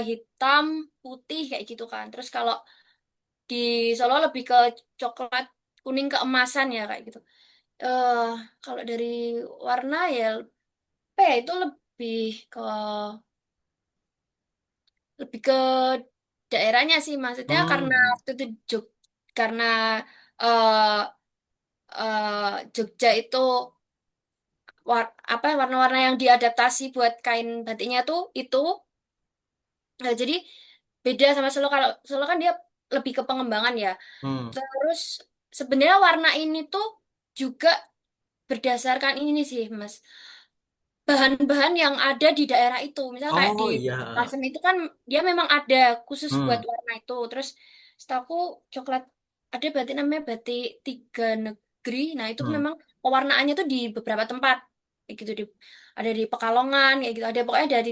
Speaker 2: hitam, putih kayak gitu kan. Terus kalau di Solo lebih ke coklat kuning keemasan ya kayak gitu. Eh kalau dari warna ya apa ya itu lebih ke daerahnya sih maksudnya karena
Speaker 1: Hmm.
Speaker 2: waktu itu karena eh Jogja itu apa warna-warna yang diadaptasi buat kain batiknya tuh itu. Jadi beda sama Solo. Kalau Solo kan dia lebih ke pengembangan ya.
Speaker 1: Hmm.
Speaker 2: Terus sebenarnya warna ini tuh juga berdasarkan ini sih, Mas. Bahan-bahan yang ada di daerah itu. Misal kayak di
Speaker 1: Oh iya.
Speaker 2: Lasem itu kan dia memang ada khusus buat
Speaker 1: Hmm.
Speaker 2: warna itu. Terus setahu coklat ada batik namanya batik tiga negeri. Nah, itu
Speaker 1: Hmm.
Speaker 2: memang pewarnaannya tuh di beberapa tempat. Kayak gitu ada di Pekalongan kayak gitu. Ada pokoknya ada di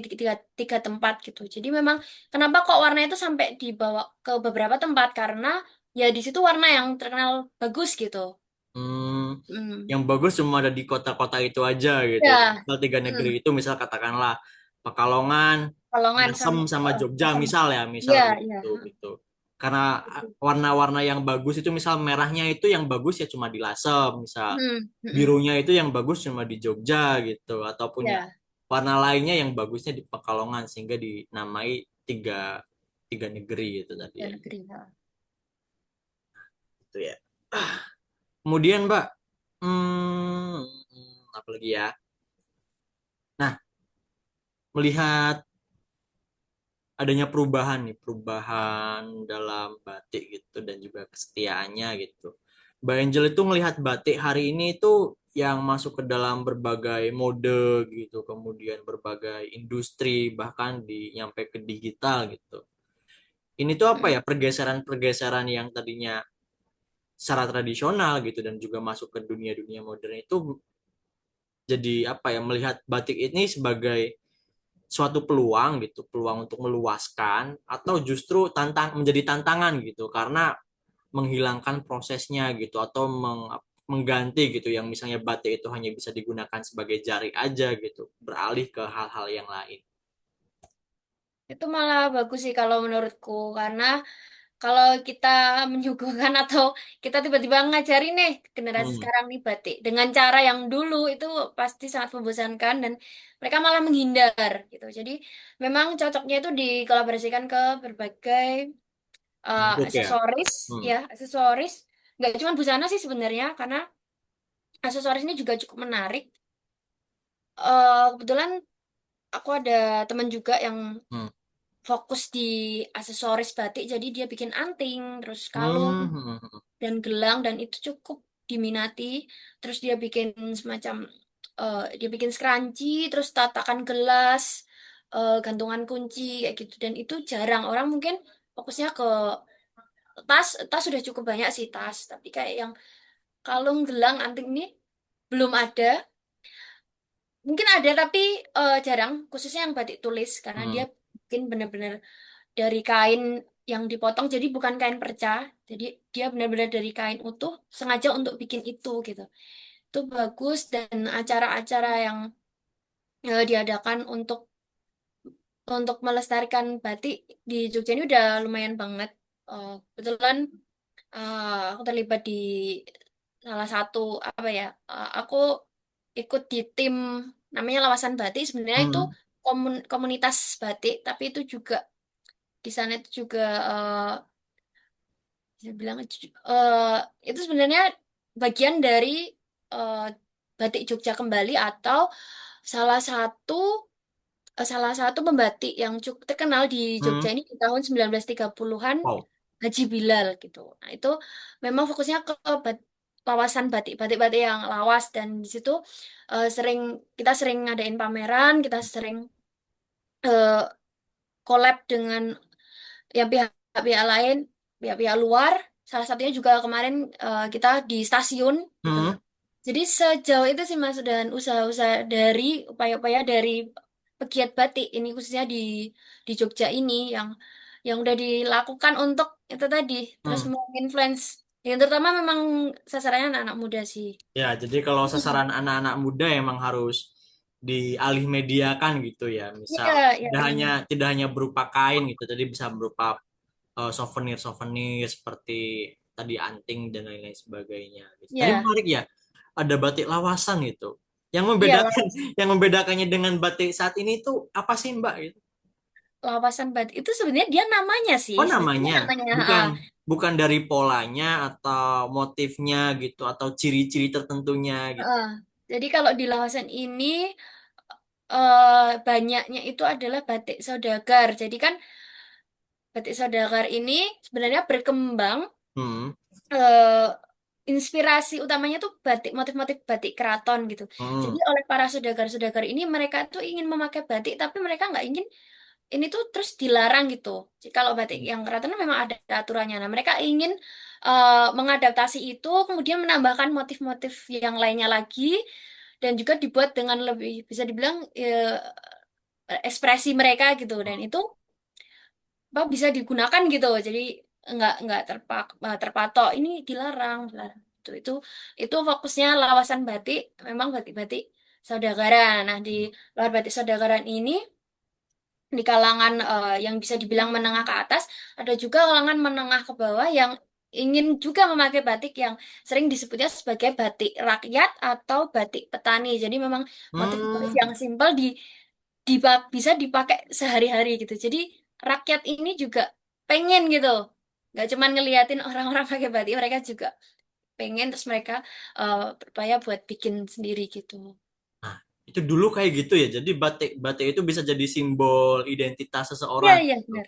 Speaker 2: tiga tempat gitu. Jadi memang kenapa kok warna itu sampai dibawa ke beberapa tempat karena ya di situ warna yang terkenal bagus gitu.
Speaker 1: Hmm.
Speaker 2: Hmm.
Speaker 1: Yang bagus cuma ada di kota-kota itu aja gitu.
Speaker 2: Ya.
Speaker 1: Misal tiga negeri
Speaker 2: Hmm.
Speaker 1: itu misal katakanlah Pekalongan,
Speaker 2: Pekalongan
Speaker 1: Lasem
Speaker 2: sama
Speaker 1: sama Jogja
Speaker 2: Lasem.
Speaker 1: misal ya, misal
Speaker 2: Iya,
Speaker 1: kayak
Speaker 2: iya.
Speaker 1: gitu gitu. Karena warna-warna yang bagus itu misal merahnya itu yang bagus ya cuma di Lasem, misal
Speaker 2: Hmm, hmm,
Speaker 1: birunya itu yang bagus cuma di Jogja gitu, ataupun ya
Speaker 2: ya,
Speaker 1: warna lainnya yang bagusnya di Pekalongan sehingga dinamai tiga tiga negeri gitu tadi
Speaker 2: ya
Speaker 1: ya.
Speaker 2: negeri. Ha.
Speaker 1: Itu ya. Kemudian Mbak, hmm, apa lagi ya? Nah, melihat adanya perubahan nih, perubahan dalam batik gitu dan juga kesetiaannya gitu. Mbak Angel itu melihat batik hari ini itu yang masuk ke dalam berbagai mode gitu, kemudian berbagai industri, bahkan nyampe ke digital gitu. Ini tuh apa
Speaker 2: Hmm.
Speaker 1: ya, pergeseran-pergeseran yang tadinya secara tradisional gitu dan juga masuk ke dunia-dunia modern itu jadi apa ya, melihat batik ini sebagai suatu peluang gitu, peluang untuk meluaskan atau justru menjadi tantangan gitu karena menghilangkan prosesnya gitu atau mengganti gitu yang misalnya batik itu hanya bisa digunakan sebagai jari aja gitu, beralih ke hal-hal yang lain.
Speaker 2: Itu malah bagus sih kalau menurutku karena kalau kita menyuguhkan atau kita tiba-tiba ngajari nih generasi
Speaker 1: Hmm.
Speaker 2: sekarang nih batik dengan cara yang dulu itu pasti sangat membosankan dan mereka malah menghindar gitu. Jadi memang cocoknya itu dikolaborasikan ke berbagai
Speaker 1: Bentuk ya.
Speaker 2: aksesoris
Speaker 1: Hmm.
Speaker 2: ya, aksesoris. Nggak cuma busana sih sebenarnya karena aksesoris ini juga cukup menarik. Kebetulan aku ada teman juga yang
Speaker 1: Hmm.
Speaker 2: fokus di aksesoris batik, jadi dia bikin anting, terus kalung
Speaker 1: Hmm. Hmm. Hmm.
Speaker 2: dan gelang dan itu cukup diminati. Terus dia bikin semacam dia bikin scrunchie, terus tatakan gelas, gantungan kunci kayak gitu dan itu jarang orang mungkin fokusnya ke tas sudah cukup banyak sih tas, tapi kayak yang kalung, gelang, anting ini belum ada. Mungkin ada tapi jarang, khususnya yang batik tulis karena dia
Speaker 1: Hmm.
Speaker 2: bikin bener-bener dari kain yang dipotong, jadi bukan kain perca, jadi dia benar-benar dari kain utuh, sengaja untuk bikin itu gitu. Itu bagus dan acara-acara yang diadakan untuk melestarikan batik di Jogja ini udah lumayan banget. Kebetulan aku terlibat di salah satu apa ya? Aku ikut di tim namanya Lawasan Batik. Sebenarnya itu
Speaker 1: Hmm.
Speaker 2: komunitas batik, tapi itu juga di sana itu juga saya bilang itu sebenarnya bagian dari eh, batik Jogja kembali atau salah satu salah satu pembatik yang cukup terkenal di
Speaker 1: Hmm.
Speaker 2: Jogja ini di tahun 1930-an,
Speaker 1: Wow.
Speaker 2: Haji Bilal gitu. Nah, itu memang fokusnya ke lawasan batik, batik-batik yang lawas dan di situ sering kita sering ngadain pameran, kita sering eh, collab dengan yang pihak-pihak lain, pihak-pihak luar. Salah satunya juga kemarin kita di stasiun gitu.
Speaker 1: Hmm.
Speaker 2: Jadi sejauh itu sih Mas dan usaha-usaha dari upaya-upaya dari pegiat batik ini khususnya di Jogja ini yang udah dilakukan untuk itu tadi terus
Speaker 1: Hmm.
Speaker 2: menginfluence yang terutama memang sasarannya anak-anak muda sih.
Speaker 1: Ya, jadi kalau
Speaker 2: Hmm.
Speaker 1: sasaran anak-anak muda emang harus dialih mediakan gitu ya. Misal
Speaker 2: Iya, iya
Speaker 1: tidak hanya
Speaker 2: benar.
Speaker 1: tidak hanya berupa kain gitu, jadi bisa berupa souvenir-souvenir seperti tadi anting dan lain-lain sebagainya. Gitu. Tadi
Speaker 2: Iya,
Speaker 1: menarik ya, ada batik lawasan gitu. Yang
Speaker 2: iya
Speaker 1: membedakan yang membedakannya dengan batik saat ini itu apa sih Mbak? Gitu.
Speaker 2: lawasan batik itu sebenarnya dia namanya sih,
Speaker 1: Oh
Speaker 2: sebenarnya
Speaker 1: namanya,
Speaker 2: namanya.
Speaker 1: bukan bukan dari polanya atau motifnya gitu atau ciri-ciri tertentunya gitu.
Speaker 2: Heeh. Jadi kalau di Lawasan ini banyaknya itu adalah batik saudagar. Jadi kan batik saudagar ini sebenarnya berkembang
Speaker 1: Hmm.
Speaker 2: eh, inspirasi utamanya tuh batik motif-motif batik keraton gitu. Jadi
Speaker 1: Hmm.
Speaker 2: oleh para saudagar-saudagar ini mereka tuh ingin memakai batik tapi mereka nggak ingin ini tuh terus dilarang gitu. Jadi kalau batik yang keraton memang ada aturannya. Nah mereka ingin mengadaptasi itu kemudian menambahkan motif-motif yang lainnya lagi dan juga dibuat dengan lebih bisa dibilang ekspresi mereka gitu dan itu apa bisa digunakan gitu jadi nggak terpatok ini dilarang dilarang itu fokusnya lawasan batik memang batik-batik Saudara. Nah di luar batik Saudara ini di kalangan yang bisa dibilang menengah ke atas ada juga kalangan menengah ke bawah yang ingin juga memakai batik yang sering disebutnya sebagai batik rakyat atau batik petani jadi memang motif-motif
Speaker 1: Hmm.
Speaker 2: yang simpel bisa dipakai sehari-hari gitu. Jadi rakyat ini juga pengen gitu. Nggak cuman ngeliatin orang-orang pakai batik, mereka juga pengen terus mereka berupaya buat bikin sendiri gitu.
Speaker 1: Nah, itu dulu kayak gitu ya. Jadi batik batik itu bisa jadi simbol identitas
Speaker 2: Iya,
Speaker 1: seseorang
Speaker 2: iya
Speaker 1: gitu.
Speaker 2: benar.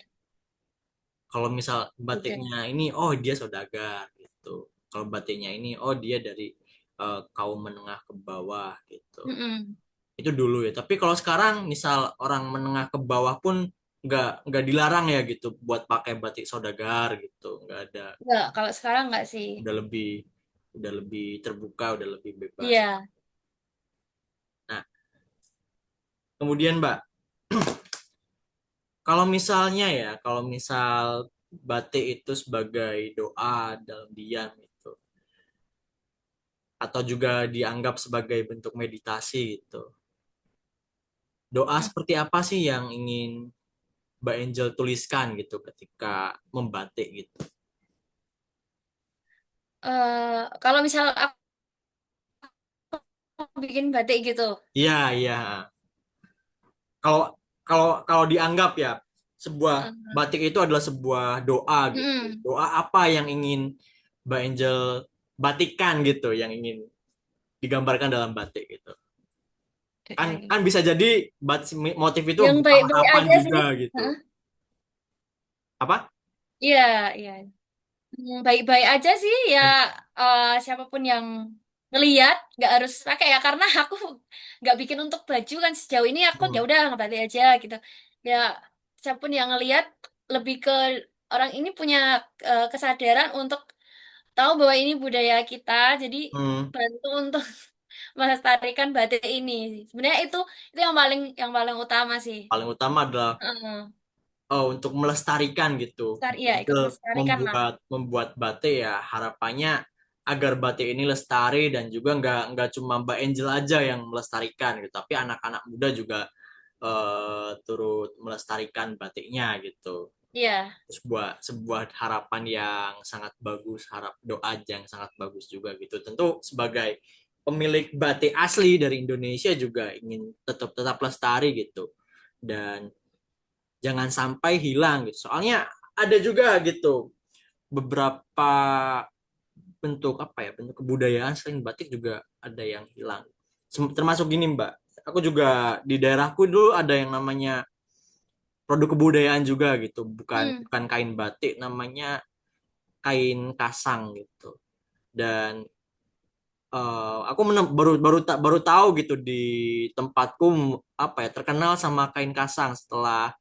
Speaker 1: Kalau misal
Speaker 2: Udah.
Speaker 1: batiknya ini, oh dia saudagar gitu. Kalau batiknya ini, oh dia dari kaum menengah ke bawah gitu.
Speaker 2: Mm-mm.
Speaker 1: Itu dulu ya. Tapi kalau sekarang, misal orang menengah ke bawah pun nggak dilarang ya gitu buat pakai batik saudagar gitu. Nggak ada,
Speaker 2: Nggak, kalau sekarang nggak sih.
Speaker 1: udah lebih udah lebih terbuka, udah lebih bebas.
Speaker 2: Iya.
Speaker 1: Nah, kemudian Mbak, kalau misalnya ya, kalau misal batik itu sebagai doa dalam diam itu, atau juga dianggap sebagai bentuk meditasi gitu. Doa
Speaker 2: Mm.
Speaker 1: seperti apa sih yang ingin Mbak Angel tuliskan gitu ketika membatik gitu?
Speaker 2: Kalau misal aku bikin batik gitu.
Speaker 1: Iya, iya. Kalau kalau kalau dianggap ya sebuah
Speaker 2: Uh,
Speaker 1: batik itu adalah sebuah doa gitu.
Speaker 2: mm-mm.
Speaker 1: Doa apa yang ingin Mbak Angel batikkan gitu, yang ingin digambarkan dalam batik gitu. Kan kan bisa jadi motif itu
Speaker 2: Yang
Speaker 1: berupa
Speaker 2: baik-baik
Speaker 1: harapan
Speaker 2: aja
Speaker 1: juga
Speaker 2: sih.
Speaker 1: gitu.
Speaker 2: Hah?
Speaker 1: Apa?
Speaker 2: Iya, iya. Baik-baik aja sih ya siapapun yang ngeliat nggak harus pakai ya karena aku nggak bikin untuk baju kan sejauh ini aku ya
Speaker 1: Hmm.
Speaker 2: udah ngebatik aja gitu ya siapapun yang ngeliat lebih ke orang ini punya kesadaran untuk tahu bahwa ini budaya kita jadi
Speaker 1: Hmm.
Speaker 2: bantu untuk melestarikan batik ini sebenarnya itu yang paling utama sih.
Speaker 1: Paling utama adalah
Speaker 2: Heeh.
Speaker 1: untuk melestarikan gitu.
Speaker 2: Iya ikut
Speaker 1: Betul,
Speaker 2: melestarikan lah.
Speaker 1: membuat membuat batik ya harapannya agar batik ini lestari dan juga nggak cuma Mbak Angel aja yang melestarikan gitu, tapi anak-anak muda juga turut melestarikan batiknya gitu.
Speaker 2: Iya,
Speaker 1: Sebuah sebuah harapan yang sangat bagus, harap doa yang sangat bagus juga gitu. Tentu sebagai pemilik batik asli dari Indonesia juga ingin tetap tetap lestari gitu dan jangan sampai hilang gitu. Soalnya ada juga gitu beberapa bentuk apa ya, bentuk kebudayaan selain batik juga ada yang hilang. Termasuk gini Mbak, aku juga di daerahku dulu ada yang namanya produk kebudayaan juga gitu, bukan
Speaker 2: hmm,
Speaker 1: bukan kain batik, namanya kain kasang gitu. Dan aku baru baru baru tahu gitu di tempatku apa ya, terkenal sama kain kasang setelah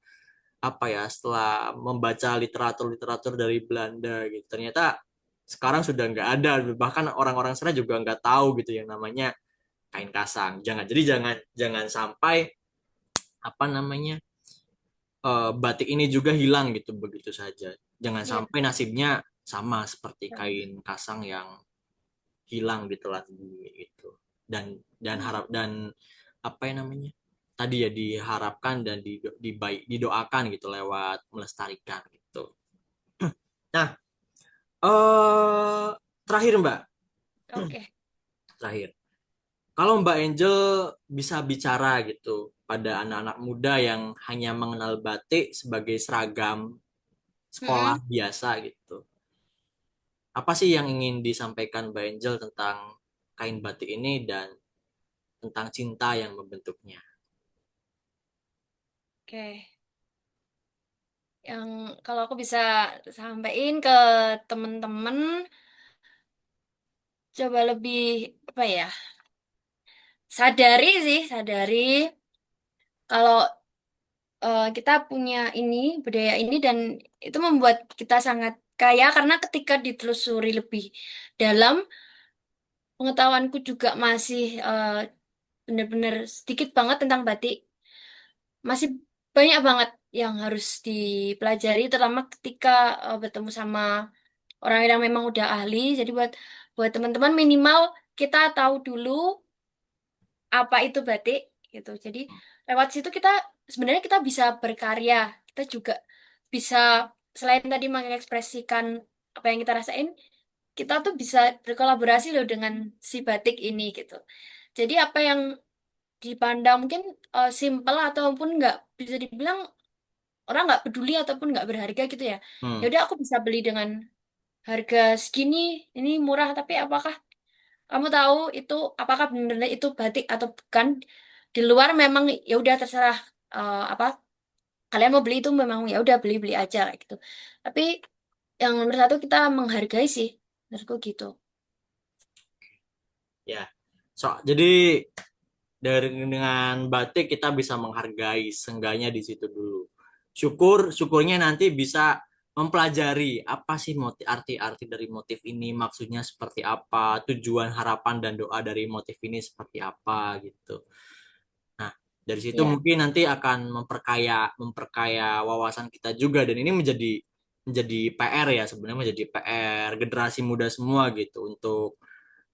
Speaker 1: apa ya, setelah membaca literatur-literatur dari Belanda gitu. Ternyata sekarang sudah nggak ada, bahkan orang-orang sana juga nggak tahu gitu yang namanya kain kasang. Jadi jangan jangan sampai apa namanya batik ini juga hilang gitu begitu saja. Jangan
Speaker 2: iya.
Speaker 1: sampai nasibnya sama seperti kain kasang yang hilang di telan bumi itu. Dan harap dan apa ya namanya? Tadi ya diharapkan dan didoakan gitu lewat melestarikan gitu. Nah, terakhir Mbak,
Speaker 2: Oke.
Speaker 1: terakhir. Kalau Mbak Angel bisa bicara gitu pada anak-anak muda yang hanya mengenal batik sebagai seragam sekolah
Speaker 2: Mm-mm.
Speaker 1: biasa gitu. Apa sih yang ingin disampaikan Mbak Angel tentang kain batik ini dan tentang cinta yang membentuknya?
Speaker 2: Oke. Yang kalau aku bisa sampaikan ke temen-temen, coba lebih apa ya? Sadari sih, sadari kalau kita punya ini budaya ini dan itu membuat kita sangat kaya karena ketika ditelusuri lebih dalam, pengetahuanku juga masih benar-benar sedikit banget tentang batik. Masih banyak banget yang harus dipelajari, terutama ketika bertemu sama orang yang memang udah ahli. Jadi buat buat teman-teman minimal kita tahu dulu apa itu batik gitu. Jadi lewat situ kita sebenarnya kita bisa berkarya. Kita juga bisa selain tadi mengekspresikan apa yang kita rasain, kita tuh bisa berkolaborasi loh dengan si batik ini gitu. Jadi apa yang dipandang mungkin simple ataupun nggak bisa dibilang orang nggak peduli ataupun nggak berharga gitu ya. Ya
Speaker 1: Hmm,
Speaker 2: udah aku bisa beli dengan harga segini, ini murah tapi apakah kamu tahu itu apakah benar-benar itu batik atau bukan? Di luar memang ya udah terserah apa kalian mau beli itu memang ya udah beli-beli aja kayak gitu. Tapi yang nomor satu kita menghargai sih, menurutku gitu.
Speaker 1: ya. Jadi dengan batik kita bisa menghargai seenggaknya di situ dulu. Syukurnya nanti bisa mempelajari apa sih arti-arti dari motif ini, maksudnya seperti apa, tujuan, harapan dan doa dari motif ini seperti apa gitu. Nah, dari situ
Speaker 2: Ya,
Speaker 1: mungkin nanti akan memperkaya memperkaya wawasan kita juga dan ini menjadi menjadi PR ya, sebenarnya menjadi PR generasi muda semua gitu untuk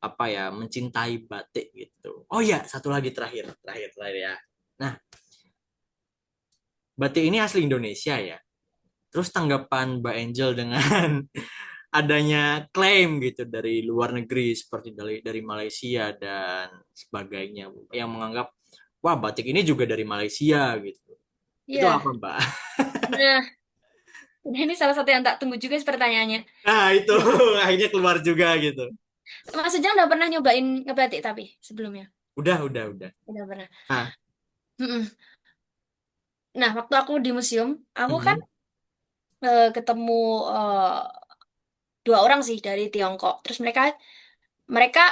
Speaker 1: apa ya, mencintai batik gitu. Oh ya, satu lagi terakhir ya. Nah, batik ini asli Indonesia ya. Terus tanggapan Mbak Angel dengan adanya klaim gitu dari luar negeri seperti dari Malaysia dan sebagainya yang menganggap wah batik ini juga dari Malaysia gitu. Itu
Speaker 2: iya.
Speaker 1: apa, Mbak?
Speaker 2: Nah, ini salah satu yang tak tunggu juga sih pertanyaannya.
Speaker 1: Nah, itu akhirnya keluar juga gitu.
Speaker 2: Mas Ujang udah pernah nyobain ngebatik tapi sebelumnya?
Speaker 1: Udah.
Speaker 2: Udah pernah.
Speaker 1: Nah,
Speaker 2: Mm-mm. Nah, waktu aku di museum, aku kan
Speaker 1: mhm,
Speaker 2: ketemu dua orang sih dari Tiongkok. Terus mereka mereka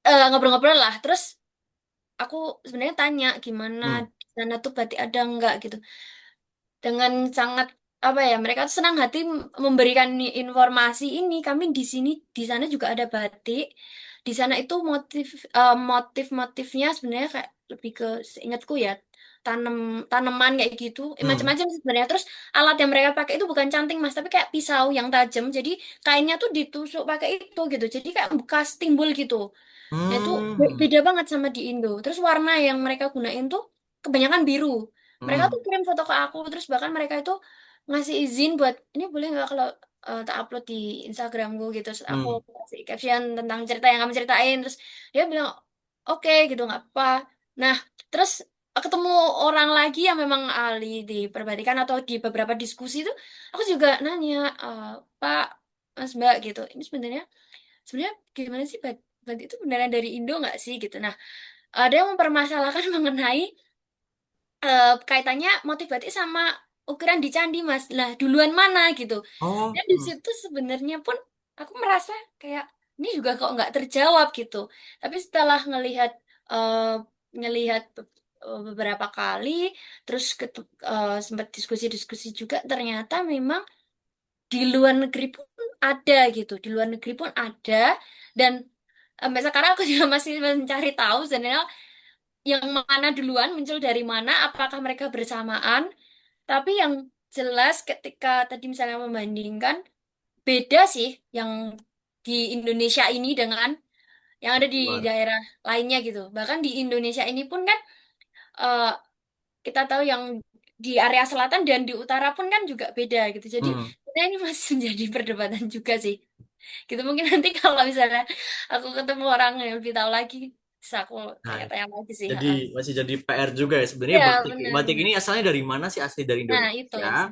Speaker 2: ngobrol-ngobrol lah. Terus aku sebenarnya tanya gimana
Speaker 1: hmm,
Speaker 2: di sana tuh batik ada nggak gitu. Dengan sangat apa ya, mereka tuh senang hati memberikan informasi ini. Kami di sini di sana juga ada batik. Di sana itu motif-motifnya sebenarnya kayak lebih ke seingatku ya. tanam tanaman kayak gitu,
Speaker 1: Hmm.
Speaker 2: macam-macam sebenarnya. Terus alat yang mereka pakai itu bukan canting mas, tapi kayak pisau yang tajam. Jadi kainnya tuh ditusuk pakai itu gitu. Jadi kayak bekas timbul gitu. Nah itu
Speaker 1: Hmm.
Speaker 2: beda banget sama di Indo. Terus warna yang mereka gunain tuh kebanyakan biru. Mereka tuh
Speaker 1: Hmm.
Speaker 2: kirim foto ke aku, terus bahkan mereka itu ngasih izin buat ini boleh nggak kalau tak upload di Instagramku gitu. Terus aku
Speaker 1: Hmm.
Speaker 2: kasih caption tentang cerita yang kamu ceritain. Terus dia bilang oke gitu nggak apa. Nah terus ketemu orang lagi yang memang ahli di perbandingan atau di beberapa diskusi itu, aku juga nanya, Pak, Mas Mbak gitu. Ini sebenarnya gimana sih Badi itu beneran dari Indo nggak sih gitu. Nah, ada yang mempermasalahkan mengenai kaitannya motif batik sama ukiran di candi, Mas. Lah, duluan mana gitu.
Speaker 1: Oh.
Speaker 2: Dan di situ sebenarnya pun aku merasa kayak ini juga kok nggak terjawab gitu. Tapi setelah eh, ngelihat beberapa kali, terus sempat diskusi-diskusi juga, ternyata memang di luar negeri pun ada gitu. Di luar negeri pun ada dan sampai sekarang aku juga masih mencari tahu sebenarnya yang mana duluan muncul dari mana, apakah mereka bersamaan. Tapi yang jelas ketika tadi misalnya membandingkan, beda sih yang di Indonesia ini dengan yang ada di
Speaker 1: Luar.
Speaker 2: daerah lainnya gitu. Bahkan di Indonesia ini pun kan eh, kita tahu yang di area selatan dan di utara pun kan juga beda gitu. Jadi
Speaker 1: Hmm.
Speaker 2: sebenarnya ini masih menjadi perdebatan juga sih. Gitu mungkin nanti kalau misalnya aku ketemu orang yang lebih tahu lagi, bisa aku
Speaker 1: Nah,
Speaker 2: tanya-tanya lagi sih.
Speaker 1: jadi
Speaker 2: Heeh.
Speaker 1: masih jadi PR juga ya sebenarnya
Speaker 2: Iya,
Speaker 1: batik batik
Speaker 2: benar-benar.
Speaker 1: ini asalnya dari mana sih, asli dari
Speaker 2: Nah, itu.
Speaker 1: Indonesia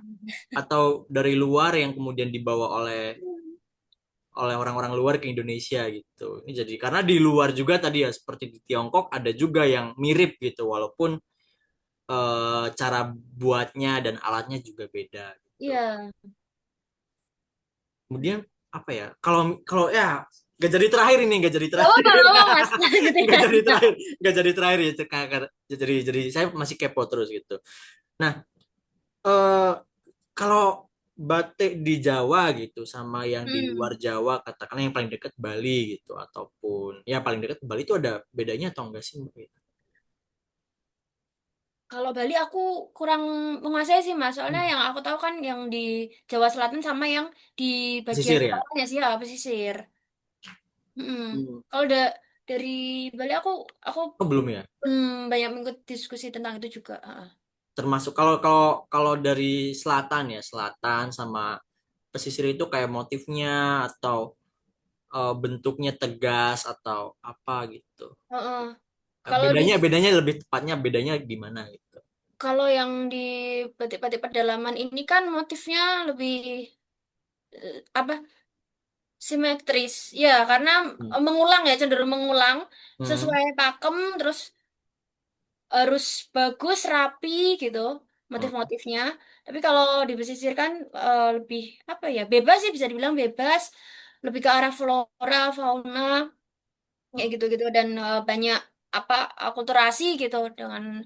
Speaker 1: atau dari luar yang kemudian dibawa oleh orang-orang luar ke Indonesia gitu. Ini jadi karena di luar juga tadi ya seperti di Tiongkok ada juga yang mirip gitu walaupun cara buatnya dan alatnya juga beda gitu.
Speaker 2: Iya.
Speaker 1: Kemudian apa ya? Kalau kalau ya gak jadi terakhir ini, gak jadi
Speaker 2: Gak
Speaker 1: terakhir.
Speaker 2: apa-apa, gak apa-apa, Mas.
Speaker 1: Gak
Speaker 2: Gantian.
Speaker 1: jadi terakhir, gak jadi terakhir ya. Jadi saya masih kepo terus gitu. Nah, eh, kalau batik di Jawa gitu sama yang di luar
Speaker 2: Hmm.
Speaker 1: Jawa, katakanlah yang paling dekat Bali gitu ataupun ya paling dekat Bali itu ada bedanya atau enggak sih Mbak?
Speaker 2: Kalau Bali aku kurang menguasai sih, Mas. Soalnya
Speaker 1: Hmm.
Speaker 2: yang aku tahu kan yang di Jawa Selatan sama yang di bagian
Speaker 1: Pesisir ya?
Speaker 2: utaranya sih, ya, pesisir. Mm-mm.
Speaker 1: Hmm.
Speaker 2: Kalau dari Bali aku
Speaker 1: Oh belum ya.
Speaker 2: banyak mengikut diskusi tentang itu juga. Heeh.
Speaker 1: Termasuk kalau kalau kalau dari selatan ya, selatan sama pesisir itu kayak motifnya atau bentuknya tegas atau apa gitu.
Speaker 2: Heeh. Kalau di
Speaker 1: Bedanya bedanya lebih tepatnya bedanya di mana gitu.
Speaker 2: kalau yang di batik-batik pedalaman ini kan motifnya lebih apa simetris. Ya, karena
Speaker 1: Hmm.
Speaker 2: mengulang ya, cenderung mengulang
Speaker 1: Hmm.
Speaker 2: sesuai pakem terus harus bagus, rapi gitu
Speaker 1: Hmm.
Speaker 2: motif-motifnya. Tapi kalau di pesisir kan lebih apa ya? Bebas sih bisa dibilang bebas, lebih ke arah flora, fauna kayak gitu-gitu dan banyak apa akulturasi gitu dengan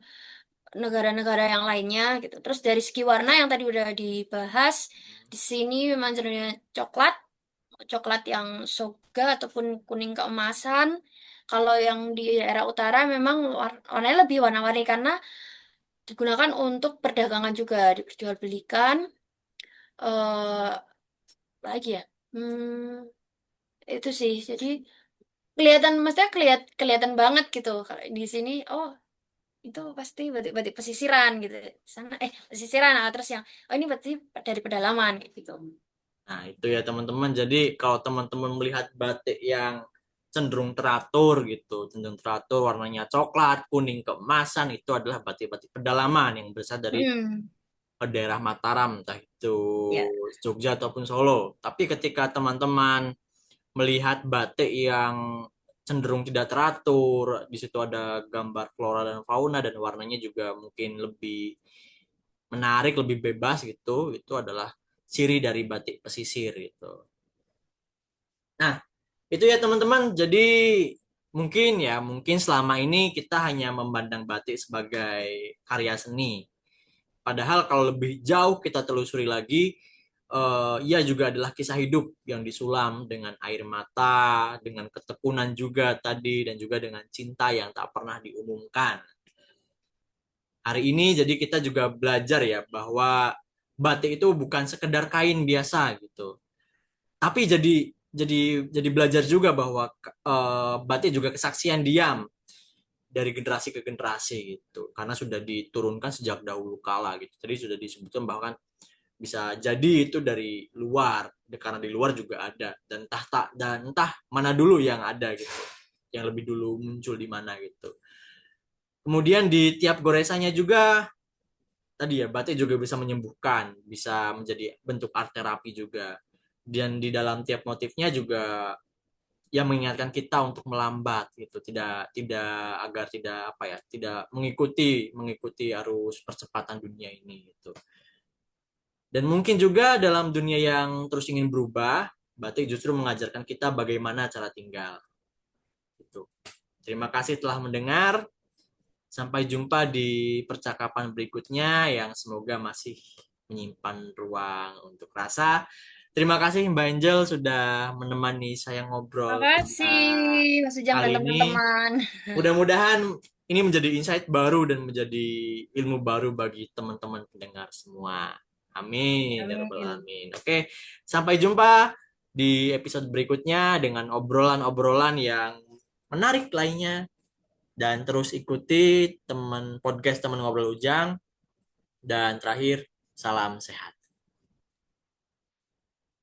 Speaker 2: negara-negara yang lainnya gitu. Terus dari segi warna yang tadi udah dibahas, di sini memang cenderungnya coklat, coklat yang soga ataupun kuning keemasan. Kalau yang di daerah utara memang warnanya lebih warna-warni karena digunakan untuk perdagangan juga, diperjualbelikan. eh lagi ya, itu sih. Jadi kelihatan, maksudnya kelihatan banget gitu. Kalau di sini, oh itu pasti batik-batik pesisiran gitu. Sana pesisiran, terus yang oh ini berarti dari pedalaman kayak gitu.
Speaker 1: Nah, itu ya teman-teman. Jadi kalau teman-teman melihat batik yang cenderung teratur gitu, cenderung teratur warnanya coklat, kuning keemasan itu adalah batik-batik pedalaman yang berasal dari
Speaker 2: Hmm,
Speaker 1: daerah Mataram, entah itu
Speaker 2: ya.
Speaker 1: Jogja ataupun Solo. Tapi ketika teman-teman melihat batik yang cenderung tidak teratur, di situ ada gambar flora dan fauna dan warnanya juga mungkin lebih menarik, lebih bebas gitu, itu adalah ciri dari batik pesisir gitu. Nah, itu ya teman-teman. Jadi mungkin selama ini kita hanya memandang batik sebagai karya seni. Padahal kalau lebih jauh kita telusuri lagi, ia juga adalah kisah hidup yang disulam dengan air mata, dengan ketekunan juga tadi, dan juga dengan cinta yang tak pernah diumumkan. Hari ini jadi kita juga belajar ya bahwa batik itu bukan sekedar kain biasa gitu. Tapi jadi belajar juga bahwa batik juga kesaksian diam dari generasi ke generasi gitu. Karena sudah diturunkan sejak dahulu kala gitu. Jadi sudah disebutkan bahwa kan bisa jadi itu dari luar, karena di luar juga ada, dan entah mana dulu yang ada gitu, yang lebih dulu muncul di mana gitu. Kemudian di tiap goresannya juga tadi ya, batik juga bisa menyembuhkan, bisa menjadi bentuk art terapi juga. Dan di dalam tiap motifnya juga yang mengingatkan kita untuk melambat gitu, tidak tidak agar tidak apa ya, tidak mengikuti mengikuti arus percepatan dunia ini gitu. Dan mungkin juga dalam dunia yang terus ingin berubah, batik justru mengajarkan kita bagaimana cara tinggal gitu. Terima kasih telah mendengar. Sampai jumpa di percakapan berikutnya yang semoga masih menyimpan ruang untuk rasa. Terima kasih Mbak Angel sudah menemani saya ngobrol pada
Speaker 2: Makasih, Mas Ujang
Speaker 1: kali
Speaker 2: dan
Speaker 1: ini.
Speaker 2: teman-teman.
Speaker 1: Mudah-mudahan ini menjadi insight baru dan menjadi ilmu baru bagi teman-teman pendengar semua. Amin ya rabbal
Speaker 2: Amin.
Speaker 1: alamin. Oke, sampai jumpa di episode berikutnya dengan obrolan-obrolan yang menarik lainnya, dan terus ikuti teman podcast teman ngobrol Ujang, dan terakhir salam sehat.